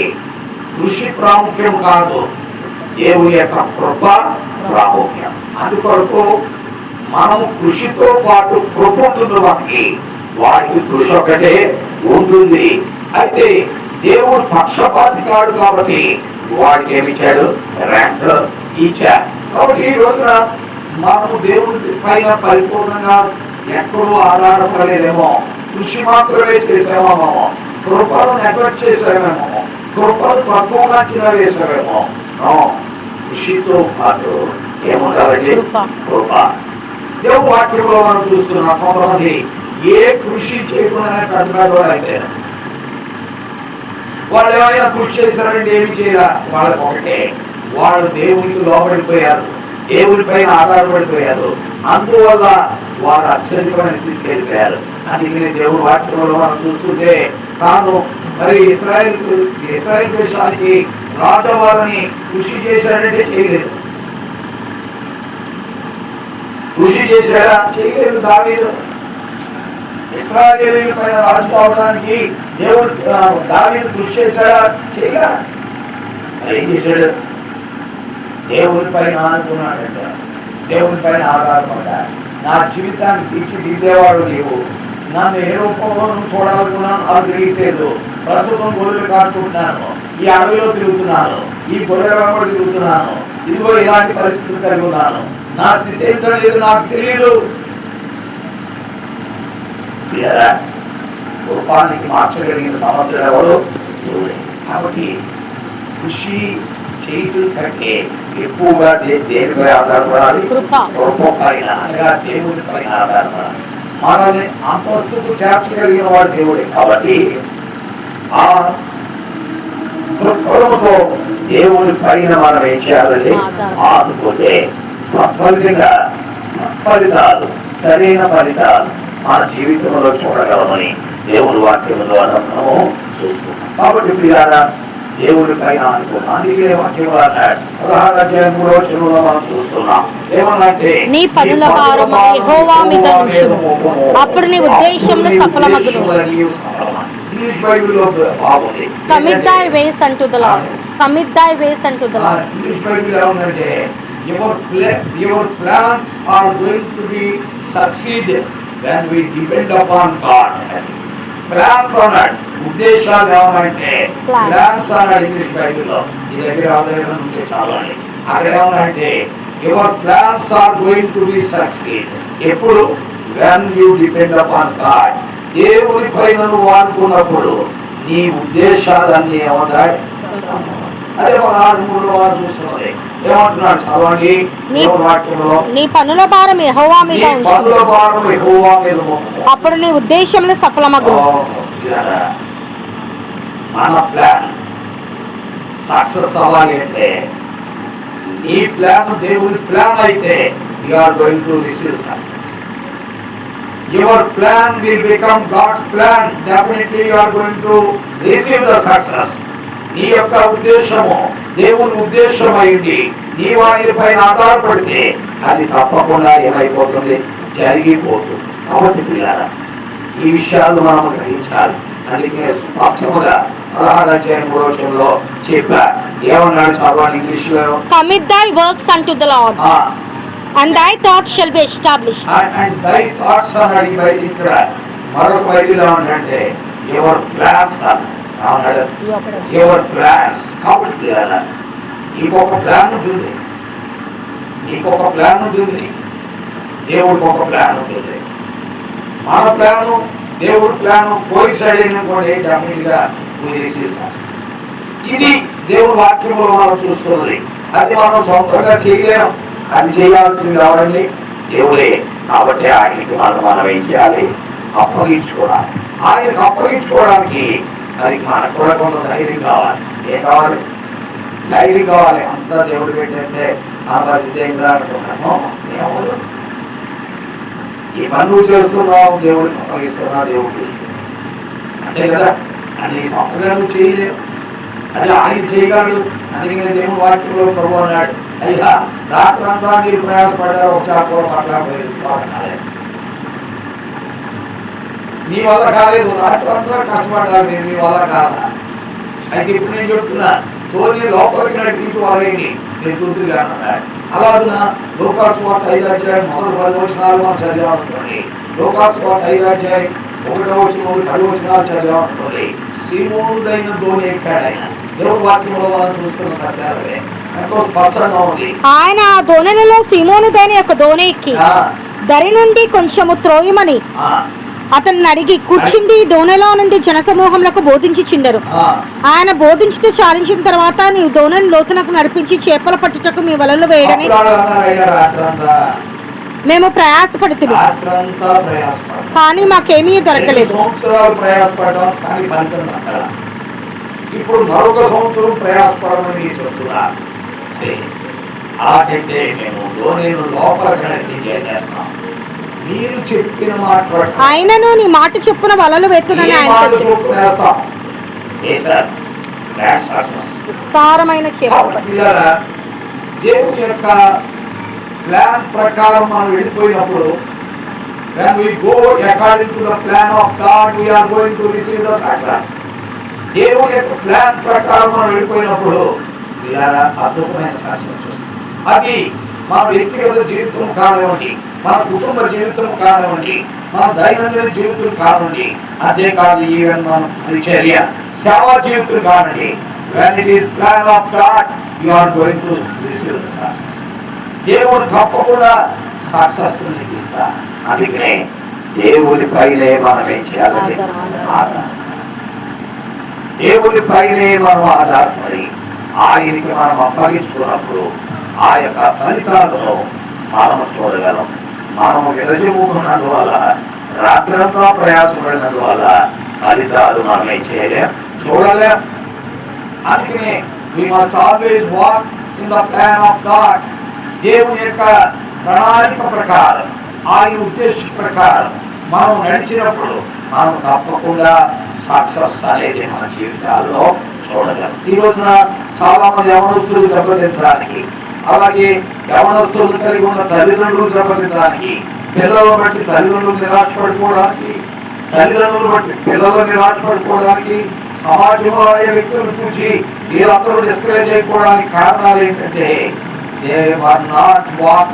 కృషి ప్రాముఖ్యం కాదు, దేవుని యొక్క కృప ప్రాముఖ్యం. అందుకొరకు మనం కృషితో పాటు కృప ఉంటుంది. వాడికి కృషి ఒకటే ఉంటుంది. అయితే దేవుడు పక్షపాతి కాడు కాబట్టి వాడికి ఏమిచ్చాడు? ర్యాంక్ ఇచ్చాడు. కాబట్టి ఈ రోజున మనము దేవుడి పైన పరిపూర్ణంగా ఎక్కడో ఆధారపడలేదేమో, కృషి మాత్రమే చేసామేమో, కృపను నెగ్లెక్ట్ చేసామేమో, కృపను తక్కువగా అంచనా వేసామేమో. కృషితో పాటు ఏముండాలండి? కృప. దేవుడు వాక్యంలో మనం చూస్తున్నాం, కొంతమంది ఏ కృషి చేయకుండా కట్టుబడి అయితే వాళ్ళు ఏమైనా కృషి చేశారంటే ఏమి చేయాల? వాళ్ళకి ఒకటే, వాళ్ళు దేవునికి లోబడిపోయారు, దేవుని పైన ఆధారపడిపోయారు. అందువల్ల వారు అత్యధికమైన స్థితికి వెళ్ళిపోయారు. అందుకని దేవుడు వాక్యంలో మనం చూస్తుంటే తాను మరి ఇశ్రాయేల్ దేశానికి రాజు వారిని కృషి చేశాడంటే చేయలేదు. కృషి చేశాడా? చేయలేదు. దావీదు ఇశ్రాయేలీయుల పైన రాజు కావడానికి దేవుడు దావీదు కృషి చేశాడా? చేయగా. ఏం చేశాడు? దేవుని పైన అనుకున్నాడంట, దేవుని పైన ఆధారపడ్డాడు. నా జీవితాన్ని తీర్చిదిద్దేవాడు నీవు, నన్ను ఏ రూపంలో చూడాలనుకున్నాను అది తెలియట్లేదు. ప్రస్తుతం గొర్రెలు కాచుకుంటున్నాను, ఈ అడవిలో తిరుగుతున్నాను, ఈ గొర్రెల తిరుగుతున్నాను, ఇదిగో ఇలాంటి పరిస్థితులు కలిగి ఉన్నాను, నా స్థితి ఏంటో లేదు నాకు తెలియదు. రూపానికి మార్చగలిగిన సమర్థుడు ఎవరు? కాబట్టి కృషి చేయటం కంటే ఎక్కువగా దేనిపై ఆధారపడాలి? రూపం పైన, అనగా దేవుడి పైన ఆధారపడాలి. మనల్ని అంతస్తుకు చేర్చగలిగిన వాడు దేవుడే. కాబట్టి ఆ దృక్పథంతో దేవుడి పైన మనం ఏం చేయాలంటే ఆదుకుంటే తప్పనిసరిగా సత్ఫలితాలు, సరైన ఫలితాలు మన జీవితంలో చూడగలమని దేవుడి వాక్యంలో మనము చూస్తున్నాం. కాబట్టి ప్రియారా దేవుడి పైన అనుకున్నాం. అందుకే వాక్యంలో అన్నాడు 16వ అధ్యాయం 3వ వచనంలో మనం చూస్తున్నాం. ఏమన్నంటే నీ పనుల భారము యెహోవా మీద ఉంచుము, అప్పుడు నీ ఉద్దేశములు సఫలమగును. ఇంగ్లీష్ బైబిల్లో బాగుంది. Commit thy ways unto the Lord. Commit thy ways unto the Lord. English Bible ఏమన్నంటే your plans are going to be succeeded when we depend upon God. Plans అన్నాడు, ఉద్దేశాలు ఏమన్నంటే ప్లాన్స్ అన్నాడు ఇంగ్లీష్ బైబిల్లో. ఈ దగ్గర ఆదాయం ఉంటే చాలా. అక్కడ ఏమన్నంటే your plans are going to be succeed ఎప్పుడు? when you depend upon God. దేవుని పైన నువ్వు అనుకున్నప్పుడు నీ ఉద్దేశాలన్నీ ఏమవుతాయి? అదే మన 6:3లో చూస్తున్నది. ఏమంటున్నాడు చదవండి. నీ పనుల భారం యెహోవా మీద ఉంచుము, అప్పుడు నీ ఉద్దేశములు సఫలమగును. మన ప్లాన్ సక్సెస్ అవ్వాలి అంటే నీ ప్లాన్ దేవుని ప్లాన్ అయితే you are going to receive success. your plan will become God's plan. Definitely you are going to receive the success. నీ యొక్క ఉద్దేశము దేవుని ఉద్దేశం అయింది. నీవు ఆయన పైన ఆధారపడితే అది తప్పకుండా ఏమైపోతుంది, జరిగిపోతుంది. కాబట్టి పిల్లరా, ఈ విషయాలు మనం గ్రహించాలి. అందుకే స్పష్టముగా 16వ అధ్యాయం 3వ వచనంలో చెప్పా. ఏమన్నాడు చదవాలి ఇంగ్లీష్ లో? Commit thy works unto the Lord, and thy thoughts shall be established. And thy thoughts అన్నాడు. బయట ఇక్కడ మరొక బైబిల్లో ఉందంటే యువర్ ప్లాన్స్ అన్నాడు. Your plans. కాబట్టి పిల్లరా, నీకొక ప్లాన్ ఉంటుంది, నీకొక ప్లాన్ ఉంటుంది, దేవుడికి ఒక ప్లాన్ ఉంటుంది. మన ప్లాను దేవుడి ప్లాను కోయిసైడ్ అయినటువంటి డెఫినెట్గా ఇది దేవుడి వాక్యంలో మనం చూస్తుంది. అది మనం సొంతంగా చేయలేము, అది చేయాల్సింది కావాలండి దేవుడే. కాబట్టి ఆయనకి మనం ఏం చేయాలి, అప్పగించుకోవాలి. ఆయనకు అప్పగించుకోవడానికి అది మనకు కూడా కొంత ధైర్యం కావాలి. ఏం కావాలి? ధైర్యం కావాలి. అంతా దేవుడు పెట్టంటే ఆ పరిస్థితి ఏం అనుకున్నాను. దేవుడు ఈ పని నువ్వు చేస్తున్నావు, దేవుడికి అప్పగిస్తున్నావు, దేవుడు చూస్తున్నావు, అంతే కదా. అది సొంతగా నువ్వు చేయలేవు, అది ఆయన చేయగలడు. అందుకని దేవుడు వాక్యంలో ప్రభు అన్నాడు, అయ్యా రాత్రంతా మీరు ప్రయాసపడ్డారు, ఒకసారి కూడా పట్టలేదు, నీ వల్ల కాలేదు. రాత్రంతా కష్టపడ్డారు మీరు, మీ వల్ల కాదా? అయితే ఇప్పుడు నేను చెప్తున్నా, తోని లోపలికి నడిపించి వాళ్ళని నేను చూస్తున్నాను అన్నాడు. అలాగున లోకాసు వార్త 5వ అధ్యాయం మొదటి 10 వచనాలు మనం చదివామనుకోండి. లోకాసు వార్త 5వ అధ్యాయం 1వ వచనం 10 వచనాలు చదివామనుకోండి. సీమోనుడైన దోణి ఎక్కాడు. ఆయన దేవుడి వాక్యంలో మనం చూస్తున్న సత్యాలే ఎంతో స్పష్టంగా ఉంది. ఆయన ఆ దోణిలలో సీమోనుదైన యొక్క దోణి ఎక్కి దరి నుండి కొంచెము త్రోయమని అతన్ని అడిగి కూర్చుండి దోణిలో నుండి జనసమూహములకు బోధించుచుండెను. ఆయన బోధించుతూ చాలించిన తర్వాత నీవు దోణిని లోతునకు నడిపించి చేపల పట్టుటకు మీ వలలు వేయడని మేము ప్రయాసపడుతుంది, కానీ మాకేమీ దొరకలేదు. ఇప్పుడు మరొక సంవత్సరం ప్రయాసపడమని చెప్తున్నా. అలాగైతే మేము దోణిని లోపలికి నడిపించేస్తాం. మీరు చెప్పిన మాట ఆయనను నీ మాట చొప్పున వలలు వెత్తునని ఆయన విస్తారమైన దేవుని యొక్క ప్లాన్ ప్రకారం మనం వెళ్ళిపోయినప్పుడు, when we go according to the plan of God, we are going to receive the success. దేవుని యొక్క ప్లాన్ ప్రకారం మనం వెళ్ళిపోయినప్పుడు ఇలా అద్భుతమైన సక్సెస్ వస్తుంది. అది మన వ్యక్తిగత జీవితం కానివ్వండి, మన కుటుంబ జీవితం కానివ్వండి, మన దైనందిన జీవితం కానివ్వండి, అంతేకాదు ఈవెన్ మన పరిచర్య సేవా జీవితం కానివ్వండి. when it is plan of God, you are going to receive the success. దేవుడు తప్పకుండా సక్సెస్ ఇస్తా. అందుకనే దేవుడి పైనే మనం ఏం చేయాలంటే దేవుడి పైనే మనం ఆధారపడి ఆయనకి మనం అప్పగించుకున్నప్పుడు ఆ యొక్క ఫలితాలను మనము చూడగలం. మనము విరజిముకున్నందువల్ల, రాత్రంతా ప్రయాసపడినందువల్ల ఫలితాలు మనం ఏం చేయలేం, చూడలేం. అందుకనే we must always walk in the plan of God. దేవుని యొక్క ప్రణాళిక ప్రకారం, ఆయన ఉద్దేశ ప్రకారం మనం నడిచినప్పుడు మనం తప్పకుండా సక్సెస్ అనేది మన జీవితాల్లో చూడగలం. ఈ రోజున చాలా మంది యవనస్తులు దెబ్బతించడానికి, అలాగే యవనస్తులు కలిగి ఉన్న తల్లిదండ్రులు దెబ్బతించడానికి, పిల్లలను బట్టి తల్లిదండ్రులు నిరాశపడిపోవడానికి, తల్లిదండ్రులు బట్టి పిల్లలు నిరాశపడిపోవడానికి, సమాజంలో అయ్యే వ్యక్తులను చూసి వీళ్ళందరూ డిస్కరేజ్ అయిపోవడానికి కారణాలు ఏంటంటే they were not walk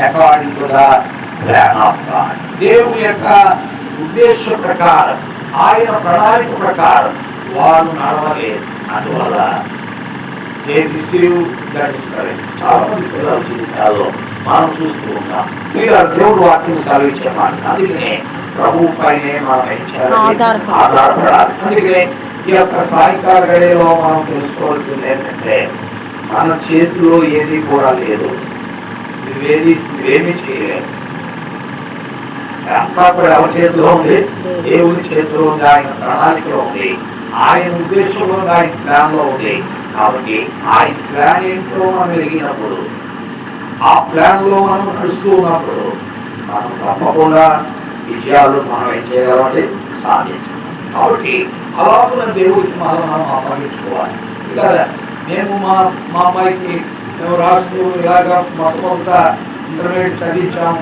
according to the plan of God. దేవుని యొక్క ఉద్దేశ ప్రకారం, ఆయన ప్రణాళిక ప్రకారం వారు నడవలేదు. అందువల్ల they receive that discourage. చాలా మంది పిల్లల జీవితాల్లో మనం చూస్తూ ఉంటాం. దేవుడు వాక్యం సెలవిచ్చేమాట. అందుకనే ప్రభు పైనే మనం ఏం చేయాలి, ఆధారపడాలి. అందుకనే ఈ యొక్క సాయంకాల గడిలో మనం తెలుసుకోవాల్సింది ఏంటంటే, మన చేతిలో ఏది కూడా లేదు, నువ్వేమీ చేయలేదు. అంతా కూడా ఎవరి చేతిలో ఉంది? దేవుని చేతిలో ఉంది, ఆయన ప్రణాళికలో ఉంది, ఆయన ఉద్దేశంలో ఉంది, ఆయన ప్లాన్ లో ఉంది. కాబట్టి ఆయన ప్లాన్ ఏంటో మనం ఎరిగినప్పుడు, ఆ ప్లాన్ లో మనం నడుస్తూ ఉన్నప్పుడు మనం తప్పకుండా విజయాలు మనం ఏం చేయగలమంటే సాధించాలి. కాబట్టి అలాగే దేవుడికి మనం అప్పగించుకోవాలి. కదా మేము మా అమ్మాయికి మేము రాస్తూ ఇలాగా మొట్టమొదట ఇంటర్మీడియట్ చదివించాం.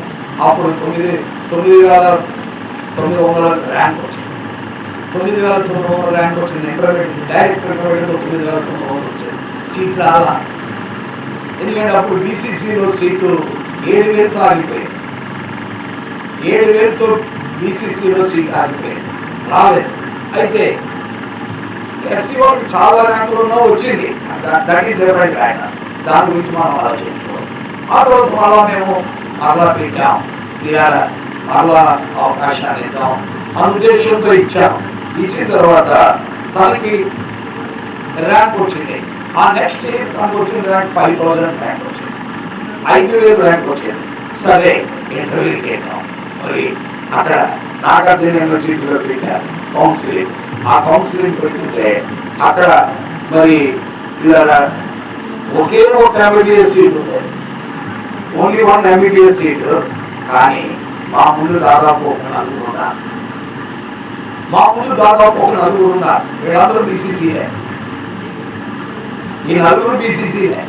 అప్పుడు 9,900 ర్యాంక్ వచ్చింది. 9,900 ర్యాంక్ వచ్చింది. ఇంటర్మీడియట్ డైరెక్ట్ ఇంటర్మీడియట్ 9,900 వచ్చింది. సీట్ రాలా. ఎందుకంటే అప్పుడు బీసీసీలో సీట్లు 7,000తో ఆగిపోయింది. 7,000తో బీసీసీలో సీట్ ఆగిపోయింది, రాలేదు. అయితే ఎస్సీ వాళ్ళకి చాలా ర్యాంకులు వచ్చింది. That is different. ఆయన దాని గురించి మనం ఆలోచించుకోవాలి. ఆ తర్వాత మళ్ళా మేము మరలా పెట్టాం, మరలా అవకాశాన్ని ఇద్దాం అనే ఉద్దేశంతో ఇచ్చాం. ఇచ్చిన తర్వాత తనకి ర్యాంక్ వచ్చింది. ఆ నెక్స్ట్ ఇయర్ తనకు వచ్చిన ర్యాంక్ 5,000 ర్యాంక్ వచ్చింది, 5,000 ర్యాంక్ వచ్చింది. సరే ఇంటర్వ్యూకి వెళ్ళాం. మరి అక్కడ నాగార్జున యూనివర్సిటీలో పెట్టారు కౌన్సిలింగ్. ఆ కౌన్సిలింగ్ పెట్టుకుంటే అక్కడ మరి ఇలా ఒకే ఒక ఎంబీబీఎస్ సీట్ ఉంది, ఓన్లీ 1 ఎంబీబీఎస్ సీట్. కానీ మా ముందు దాదాపు ఒక 4 ఉన్నారు. వీళ్ళందరూ బీసీసీలే. ఈ 4 బీసీసీలే.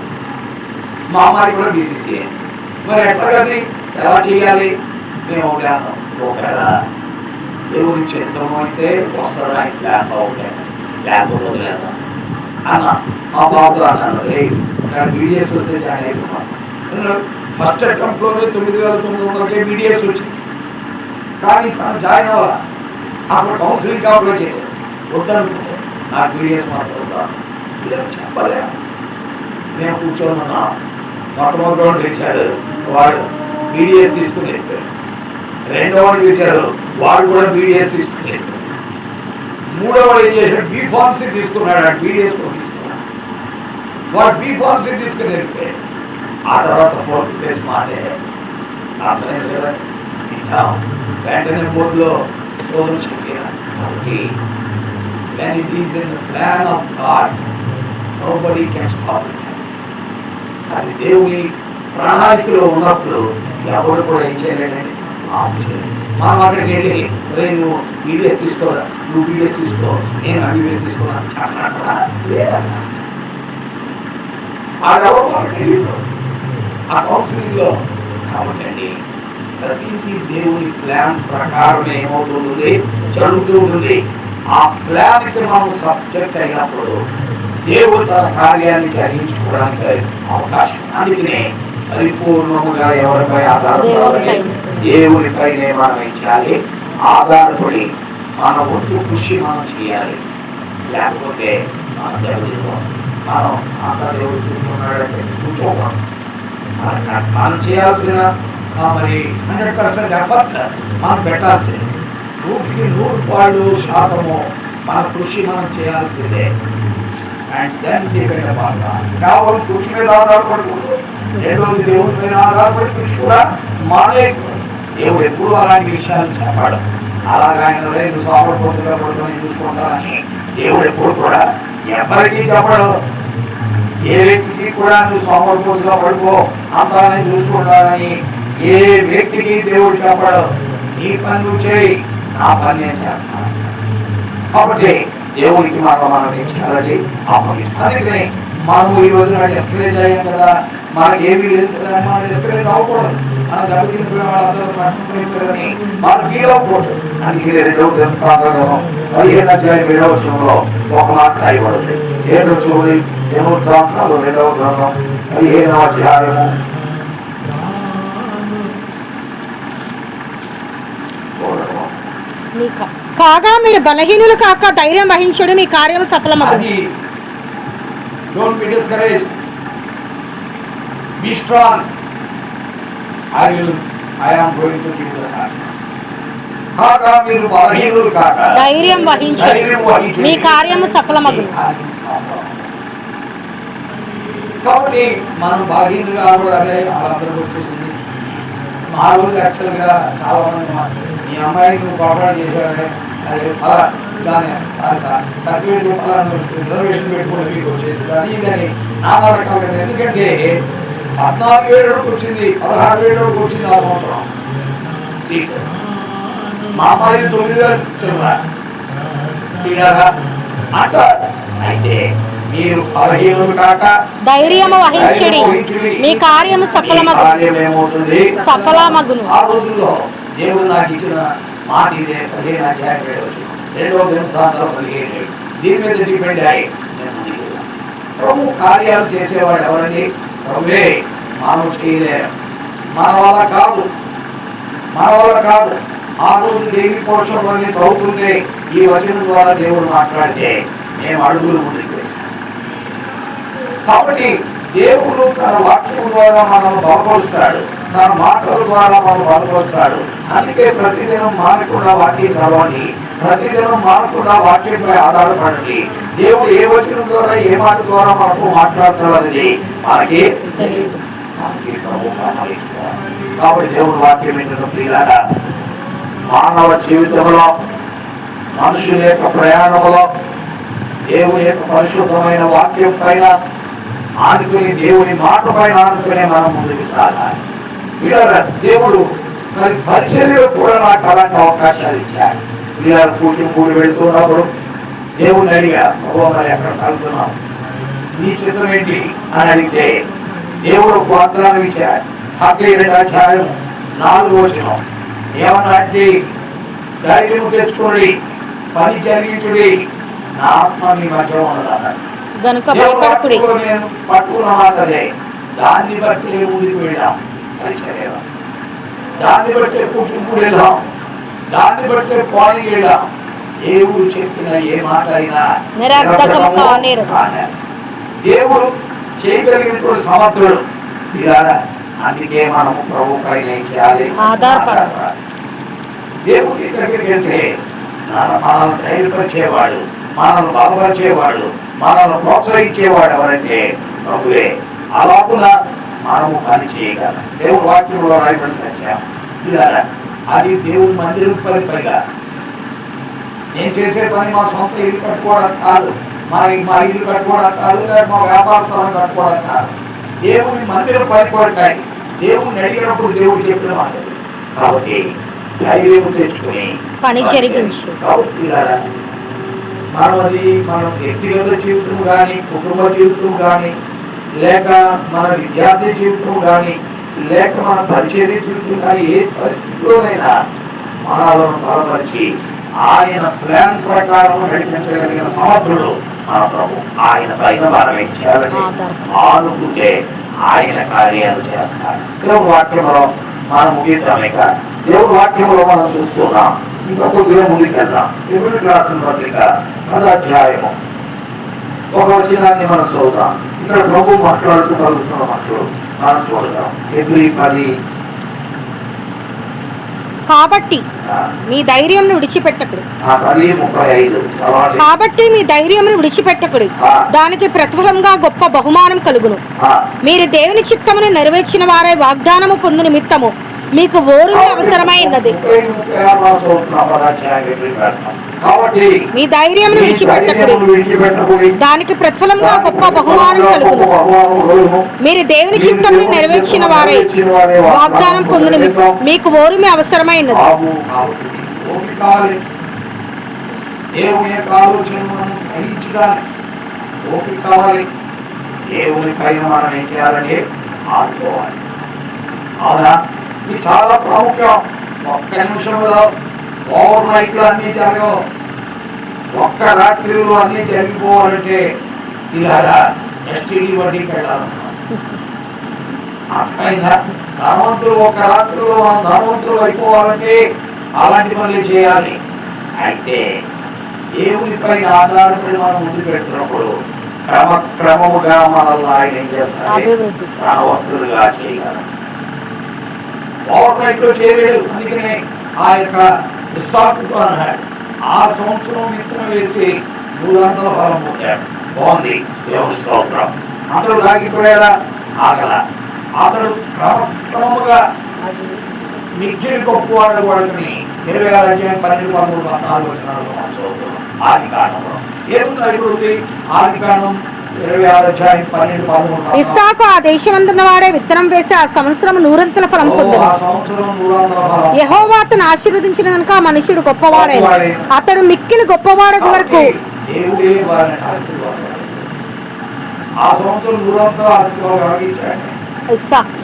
మా అమ్మాయి కూడా బీసీసీలే. మరి ఎట్లాగది ఎలా చేయాలి? మేము ఒకవేళ దేవుడి చిత్రం అయితే వస్తుందా, లేకపోతే లేదా అన్న మా బాబు అన్నాను. బీడిఎస్ వస్తే జాయిన్ అయిపోతాం. ఫస్ట్ అటెంప్ట్లోనే 9,900 బీడిఎస్ వచ్చింది. కానీ తను జాయిన్ అవ్వాలి. అసలు కౌన్సిలింగ్ అప్లై చేయలేదు. వద్దనుకుంటే నాకు బీడిఎస్ మాత్రం వద్దాను చెప్పలేదు. మేము కూర్చొని ఉన్నాం. మొట్టమొదటి ఇచ్చాడు, వాడు బీడిఎస్ తీసుకుని వెళ్ళిపోయాడు. రెండో వాడికి ఇచ్చారు, వాడు కూడా బీడిఎస్ తీసుకుని వెళ్ళిపోయాడు. మూడో వాడు ఏం చేశాడు, బీఫార్మసీ తీసుకున్నాడు. బీడిఎస్ కూడా తీసుకున్నాడు. వాడు బీఫార్మసీ తీసుకుని వెళ్ళిపోయాడు. ఆ తర్వాత 4th ప్లేస్ మాదే. అర్థమైంది కదా. వెంటనే బోర్డులో శోధన చెప్పారు. When it is in the plan of God, nobody can stop it. అది దేవుని ప్రణాళికలో ఉన్నప్పుడు ఎవరు కూడా ఏం చేయలేదండి, మనం అక్కడికి వెళ్ళి నువ్వు బీడిఎస్ తీసుకోరా, నువ్వు బీడిఎస్ తీసుకో, నేను ఎంబీబీఎస్ తీసుకోవాలని చెప్పినట్టు లేదన్నా. ఆ కౌన్సిలింగ్ లో కాబట్టి ప్రతిదీ దేవుని ప్లాన్ ప్రకారం ఏమవుతుంది, జరుగుతూ ఉంటుంది. ఆ ప్లాన్ కి మనం సబ్జెక్ట్ అయినప్పుడు దేవుడు తన కార్యాన్ని జరిగించుకోవడానికి అవకాశం. అందుకనే పరిపూర్ణముగా ఎవరిపై ఆధారపడాలి, దేవునిపైనే మనం ఇచ్చాలి. ఆధారపడి మన వంతు కృషి మనం చేయాలి. లేకపోతే మన దేవుడితో మనం అంతా దేవుడు చూసుకున్నాడంటే కూర్చోకూడదు. మనం చేయాల్సిన మరి 100% ఎఫర్ట్ మనం పెట్టాల్సిందే. 100% మన కృషి మనం చేయాల్సిందే. అండ్ దెన్ కేవలం కృషి మీద ఆధారపడకూడదు. రెండోది దేవుడి మీద ఆధారపడి కృషి కూడా మానే. దేవుడు ఎప్పుడు అలాంటి విషయాలు చెప్పాడు. అలాగే ఆయన రైతు సాపడిపోతుగా పడుకొని చూసుకుంటానని దేవుడు ఎప్పుడు కూడా ఎవరికి చెప్పడు. ఏ వ్యక్తికి కూడా నువ్వు సోమరిపోతుగా పడుకో అంతా చూసుకుంటానని ఏ వ్యక్తికి దేవుడు చెప్పడు. నీ పని నువ్వు చేయి, నా పని నేను చేస్తాను. కాబట్టి దేవుడికి మనం ఏం చేయాలి, అందుకని మనం ఈ రోజున డిస్కరేజ్ అయ్యాం కదా, మనకి ఏమీ లేదు కదా, మనం డిస్కరేజ్ అవ్వకూడదు. మనం దెబ్బతినిపోయిన వాళ్ళందరూ సక్సెస్ అయిపోయారని మనం ఫీల్ అవ్వకూడదు. అందుకే 2వ దినవృత్తాంతంలో 15వ అధ్యాయం 7వ వచనంలో ఒక మాట రాయబడింది. 7వ దినవృత్తాంతాలు 2వ గ్రంథం 15వ అధ్యాయము కాగా మీరు బలహీనులు కాక ధైర్యం వహించుడు, మీ కార్యం సఫలమగును. Don't be discouraged. Be strong. I am going to give the success. కాగా మీరు బలహీనులు కాక ధైర్యం వహించుడు, మీ కార్యము సఫలమగును. కాబట్టి మనం బలహీనులుగా అవ్వడాలే వాళ్ళందరూ వచ్చేసింది. ఆ రోజు యాక్చువల్గా చాలా మంది మీ అమ్మాయిని నువ్వు పొరపాటు చేసేవాడే, అది అలా దాని సర్టిఫికేట్ రిజర్వేషన్ పెట్టుకుని మీకు వచ్చేసింది. అది ఇదని నానా రకాలుగా. ఎందుకంటే 14,000 వచ్చింది, 16,000 వచ్చింది ఆ సంవత్సరం సీట్. మా అమ్మాయి 9,000 ఇచ్చారా అంటారు. అయితే మీరు బలహీనులు కాక ధైర్యము వహించుడి, మీ కార్యము ఏమవుతుంది సఫలమగును. ఆ రోజుల్లో దేవుడు నాకు ఇచ్చిన మాట ఇదే 15 అధ్యాయం 2వ గ్రంథాంతం 15 దీని మీద డిపెండ్ అయ్యి ప్రభు కార్యాలు చేసేవాడు ఎవరండి? ప్రభువే. మానవ చేయలేరు, మన వల్ల కాదు, మన వల్ల కాదు. ఆ రోజు దేవి పోషణలోనే చదువుతుంటే ఈ వచనం ద్వారా దేవుడు మాట్లాడితే మేము అడుగులు ముందుకు వేస్తాం. కాబట్టి దేవుడు తన వాక్యం ద్వారా మనల్ని బలపరుస్తాడు, తన మాటల ద్వారా మనల్ని బలపరుస్తాడు. అందుకే ప్రతిదినం మానకుండా వాక్యం చదవండి, ప్రతిదినం మానకుండా వాక్యంపై ఆధారపడండి. దేవుడు ఏ వచనం ద్వారా ఏ మాట ద్వారా మనతో మాట్లాడుతాడనేది మనకి తెలియదు. కాబట్టి దేవుడు వాక్యం ఏంటో ప్రియులారా, మానవ జీవితంలో మనుషుల యొక్క ప్రయాణంలో దేవుని యొక్క పరిశుద్ధమైన వాక్యం పైన ఆనుకుని, దేవుని మాట పైన ఆనుకునే మనం ముందుకు సాగాలి. ఇలా దేవుడు మరి పరిచర్యలో కూడా నాకు అలాంటి అవకాశాలు ఇచ్చాడు. ఇలా కూడి వెళుతున్నప్పుడు దేవుని అడిగా, మరి ఎక్కడ కలుగుతున్నాం, నీ చిత్రం ఏంటి అని అడిగితే దేవుడు వాగ్దానం ఇచ్చాడు. 2వ అధ్యాయం 4వ వచనం ఏమన్నా అంటే, ధైర్యం తెచ్చుకోండి, పని జరిగించుడి, నా ఆత్మ మీ మధ్య ఉన్నదన్నాడు. నేను పట్టుకున్న మాటలే, దాన్ని బట్టి ముందుకు వెళ్ళాం, పరిచర్య దాన్ని బట్టే కూర్చుని వెళ్ళాం, దాన్ని బట్టే పాని వెళ్ళాం. దేవుడు చెప్పిన ఏ మాట అయినా దేవుడు చేయగలిగినటువంటి సమర్థుడు. ఇలా అందుకే మనము ప్రభు పైన చేయాలి, ఆధారపడాలి. దేవుడి దగ్గరికి వెళ్తే మనల్ని ధైర్యపరిచేవాడు, మనల్ని బలపరిచేవాడు, మనల్ని ప్రోత్సహించేవాడు ఎవరంటే ప్రభువే. అలాగున మనము పని చేయగలం. దేవుడు వాక్యంలో రాయబడి సత్యం. ఇలా అది దేవుడి మందిరం పైగా నేను చేసే పని మా సొంత ఇల్లు కట్టుకోవడం కాదు, మా ఇల్లు కట్టుకోవడం కాదు, మా వ్యాపార స్థలం కట్టుకోవడం కాదు. దేవుని మందిరం పడిపోతాయి. దేవుడిని అడిగినప్పుడు దేవుడు చెప్పిన మాట. కాబట్టి ధైర్యం తెచ్చుకుని పని జరిగించు. మనం వ్యక్తిగత జీవితం కానీ, కుటుంబ జీవితం కానీ, లేక మన విద్యార్థి జీవితం కానీ, లేక మన పరిచర్య జీవితం కానీ, ఏ పరిస్థితిలోనైనా మనలను బలపరిచి ఆయన ప్లాన్ ప్రకారం నడిపించగలిగిన సమర్థుడు మన ప్రభు. ఆయన పైన మనం ఏం చేయాలని ఆనుకుంటే ఆయన కార్యాలు చేస్తాడు. దేవుడు వాక్యంలో మనం ముగిద్దామిక. దేవుడు వాక్యంలో మనం చూస్తున్నాం. ఇంకొక ముందుకెళ్దాం. ఎబ్రియులకు రాసిన పత్రిక 10వ అధ్యాయము 1వ వచనాన్ని మనం చదువుతాం. ఇక్కడ ప్రభు మాట్లాడుతూ కలుగుతున్న మాటలు మనం చూడదాం. ఎబ్రియులు 10. కాబట్టి మీ ధైర్యం విడిచిపెట్టకుడు, 35. కాబట్టి మీ ధైర్యం విడిచిపెట్టకుడు, దానికి ప్రతిఫలంగా గొప్ప బహుమానం కలుగును. మీరు దేవుని చిత్తమును నెరవేర్చిన వారే వాగ్దానము పొందు నిమిత్తము మీకు ఓర్పు అవసరమైనది. మీ ధైర్యం విడిచిపెట్టకుడు, దానికి ప్రతిఫలంగా గొప్ప బహుమానం కలుగును. మీరు దేవుని చిత్తమును నెరవేర్చిన వారే వాగ్దానం పొందు నిమిత్తం మీకు ఓర్పు అవసరమైనది. ఇది చాలా ప్రాముఖ్యం. ఒక్క నిమిషంలో ఓవర్ నైట్ లో అన్ని జరగవు. ఒక్క రాత్రిలో అన్ని జరిగిపోవాలంటే ఇలాగా ఎస్టీడీ వడ్డీకి వెళ్ళాలన్నా అర్థమైందా? ధనవంతులు ఒక్క రాత్రిలో మనం ధనవంతులు అయిపోవాలంటే అలాంటి పనులు చేయాలి. అయితే దేవునిపై ఆధారపడి మనం ముందు పెడుతున్నప్పుడు క్రమముగా మనల్ని ఆయన ఏం చేస్తారు? ధనవంతులుగా చేయగలం. ఓవర్ నైట్ లో చేయలేడు. అందుకనే ఆ యొక్క విశాఖతో అన్నాడు, ఆ సంవత్సరం విత్తనం వేసి 300 ఫలం పొందాడు. బాగుంది, దేవుని స్తోత్రం. అతడు ఆగిపోయాడా? ఆగల. అతడు క్రమముగా మిక్కిలి గొప్పవాడు వాడుకుని 26 అధ్యాయం 12, 13, 14 వచనాలు మనం చదువుతున్నాం. ఆది కాండంలో ఏముంది? ఆది కాండం 26 అధ్యాయం 12, 13. ఇస్సాకు ఆ దేశమందున్న వాడే విత్తనం వేసి ఆ సంవత్సరం నూరంతల ఫలం పొందెను. ఆ సంవత్సరం 100 ఫలం. యెహోవా అతను ఆశీర్వదించిన కనుక ఆ మనుషుడు గొప్పవాడైన అతడు మిక్కిలి గొప్పవాడగు వరకు దేవుడే వారిని ఆశీర్వాదాలు. ఆ సంవత్సరం 100 ఆశీర్వాదాలు ఇచ్చాడు. ఇస్సాకు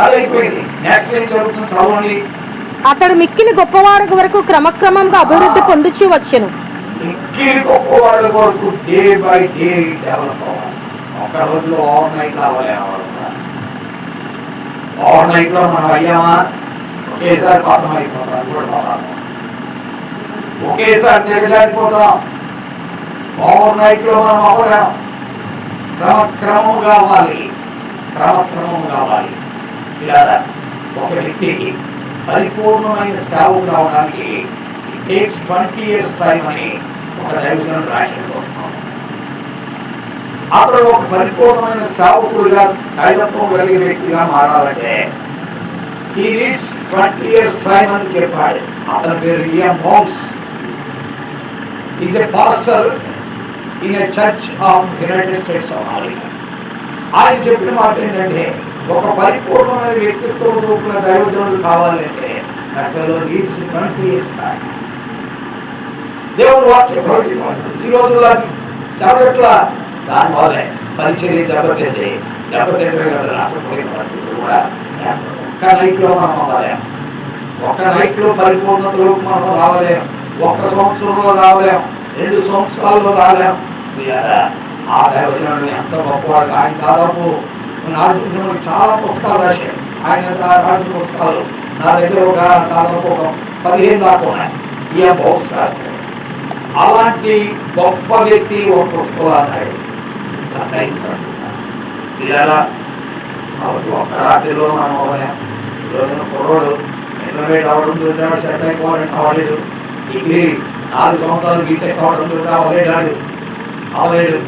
అది అయిపోయింది. నెక్స్ట్ ఏం జరుగుతుంది చదవండి. అతడు మిక్కిలి గొప్పవాడగు వరకు క్రమక్రమంగా అభివృద్ధి పొందుచూ వచ్చెను. మిక్కిలి గొప్పవాళ్ళ వరకు డే బై డే డెవలప్ అవ్వాలి. ఒక రోజులో ఓవర్ నైట్ రావాలి. ఓవర్ నైట్ లో మనం అయ్యామా? ఒకేసారి పాపం అయిపోతాం కూడా. ఒకేసారి దిగజారిపోతాం. ఓవర్ నైట్ లో మనం అవ్వలేం. క్రమక్రమం కావాలి. క్రమక్రమం కావాలి. ఇలా ఒక వ్యక్తికి పరిపూర్ణమైన సేవకు రావడానికి takes 20 years time అని ఒక దైవజనుడు రాశాడు వస్తున్నాం. అప్పుడు ఒక పరిపూర్ణమైన సేవకుడిగా దైవత్వం కలిగిన వ్యక్తిగా మారాలంటే he needs 20 years time అని చెప్పాడు. అతని పేరు Liam homes. Is a pastor in a church of United states of America. ఆయన చెప్పిన మాట ఏంటంటే ఒక పరిపూర్ణమైన వ్యక్తిత్వం రూపంలో దైవజనుడు కావాలంటే దాంట్లో నీడ్స్ 20 years time. దేవుడు వాక్యం ఈ రోజుల్లో జరగట్లా. దానివల్లే పరిచర్య దెబ్బతింటే కదా రాకపోయిన పరిస్థితులు కూడా ఒక్క నైట్లో మనం అవ్వలేం. ఒక్క నైట్లో పరిపూర్ణతలోకి మనం రావలేం. ఒక్క సంవత్సరంలో రావలేం. 2 సంవత్సరాల్లో రాలేం. ఆ దైవజనుడు ఎంత గొప్పవాడు. ఆయన దాదాపు చాలా పుస్తకాలు రాశాడు. ఆయన రాసిన పుస్తకాలు నా దగ్గర దాదాపు ఒక 15 దాకా ఉన్నాయి. ఈ బాక్స్ రాశాడు. అలాంటి గొప్ప వ్యక్తి ఒక పుస్తకం అన్నాడు. ఒక్క రాత్రిలో మనం కుర్రోడు ఇంటర్మీడియట్ అవడం సెట్ అయిపోవాలని కావలేదు. డిగ్రీ 4 సంవత్సరాలు బీటెక్ అవడం అవలేడు.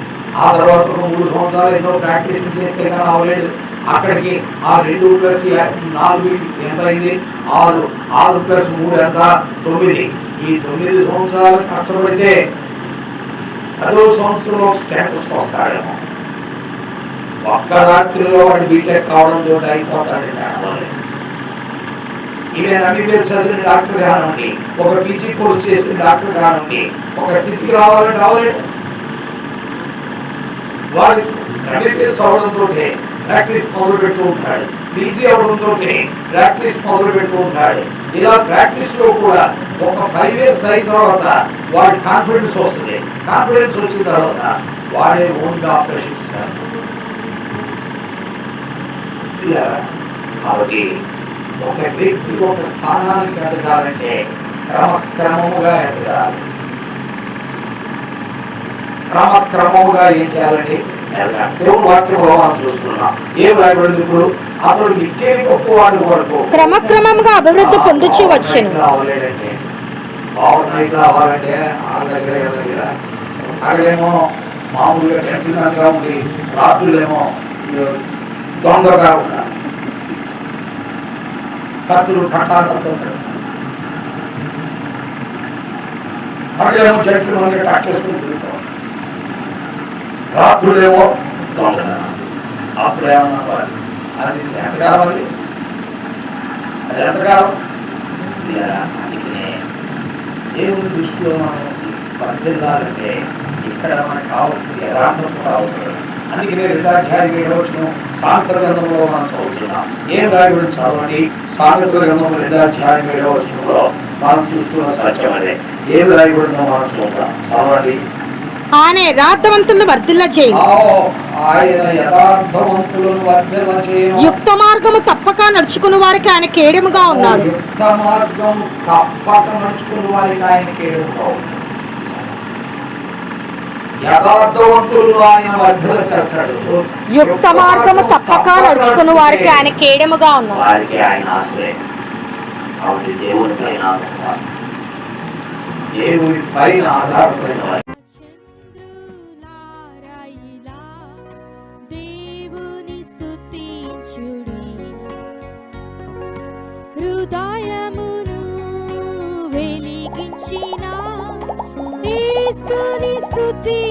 ఆ తర్వాత 3 సంవత్సరాలు ఎన్నో ప్రాక్టీస్ చేస్తే కానీ అవలేడు. అక్కడికి ఆ 2+4 ఎంత అయింది? 6+3 ఎంత? 9. ఈ 9 సంవత్సరాలు కష్టపడితే 10వ సంవత్సరంలో స్టేటస్కి వస్తాడేమో. ఒక్క రాత్రిలో వాడు బీటెక్ కావడంతో అయిపోతాడు. ఈయన ఎంబీబీఎస్ చదివిన డాక్టర్ కానివ్వండి, ఒక పీజీ కోర్స్ చేసిన డాక్టర్ కానివ్వండి, ఒక స్థితికి రావాలని రావలేడు. వాడు ఎంబీబీఎస్ అవడంతో ప్రాక్టీస్ మొదలు పెడుతూ ఉంటాడు. పీజీ అవడంతో ప్రాక్టీస్ మొదలు పెడుతూ ఉంటాడు. ఇలా ప్రాక్టీస్ లో కూడా ఒక 5 years అయిన తర్వాత వాడి కాన్ఫిడెన్స్ వస్తుంది. కాన్ఫిడెన్స్ వచ్చిన తర్వాత వాడే ఓన్గా ఆపరేషన్స్ చేస్తాడు. కాబట్టి ఒక వ్యక్తి ఒక స్థానానికి ఎదగాలంటే క్రమక్రమముగా ఎదగాలి. క్రమక్రమముగా ఏం చేయాలండి? దేవుడు వాక్యంలో మనం చూస్తున్నాం. ఏం రాయబడింది? ఇప్పుడు అతడు నిత్యం గొప్పవాడు వరకు క్రమక్రమంగా అభివృద్ధి పొందుచూ వచ్చెను. అవ్వలేదంటే బాగున్నాయిగా అవ్వాలంటే వాళ్ళ దగ్గర అక్కడేమో మామూలుగా సెంటిమెంట్గా ఉంది, రాత్రులేమో దొంగగా ఉన్నారు, కత్తులు కట్టాడుతూ ఉంటాడు. అక్కడేమో చెట్లు కట్ చేసుకుని తిరుగుతాం. రాత్రులేమో దొంగ. అప్పుడేమన్నా అది ఎంతకాలం? అది ఎంతకాలం? అందుకనే దేవుని దృష్టిలో మనం వర్ధిల్లాలంటే ఇక్కడ మనకు కావాల్సింది యథార్థత అవసరం. అందుకనే 2వ అధ్యాయం 7వ వచనం సామెతల గ్రంథంలో మనం చదువుతున్నాం. ఏం రాయబడి చదవండి. సామెతల గ్రంథం 2వ అధ్యాయం 7వ వచనంలో మనం చూస్తున్న సత్యం అదే. ఏం రాయబడిందో మనం చూద్దాం. చదవండి. ఆయన యథార్థవంతులను వర్ధిల్ల చేయును. ఆయన యథార్థవంతులను వర్ధిల్ల చేయును. యుక్త మార్గము తప్పక నడుచుకుని వారికి ఆయన కేడముగా ఉన్నాడు. యుక్త మార్గము తప్పక నడుచుకుని వారికి ఆయన కేడముగా ఉన్నాడు. యథార్థవంతులను ఆయన వర్ధిల్ల చేస్తాడు. యుక్త మార్గము తప్పక నడుచుకుని వారికి ఆయన కేడముగా ఉన్నాడు. వారికి ఆయన ఆశ్రయం. కాబట్టి దేవుని పైన ఆధారపడిన వారు దేవుని స్తుతించుడి, హృదయమును వెలిగించిన యేసుని స్తుతి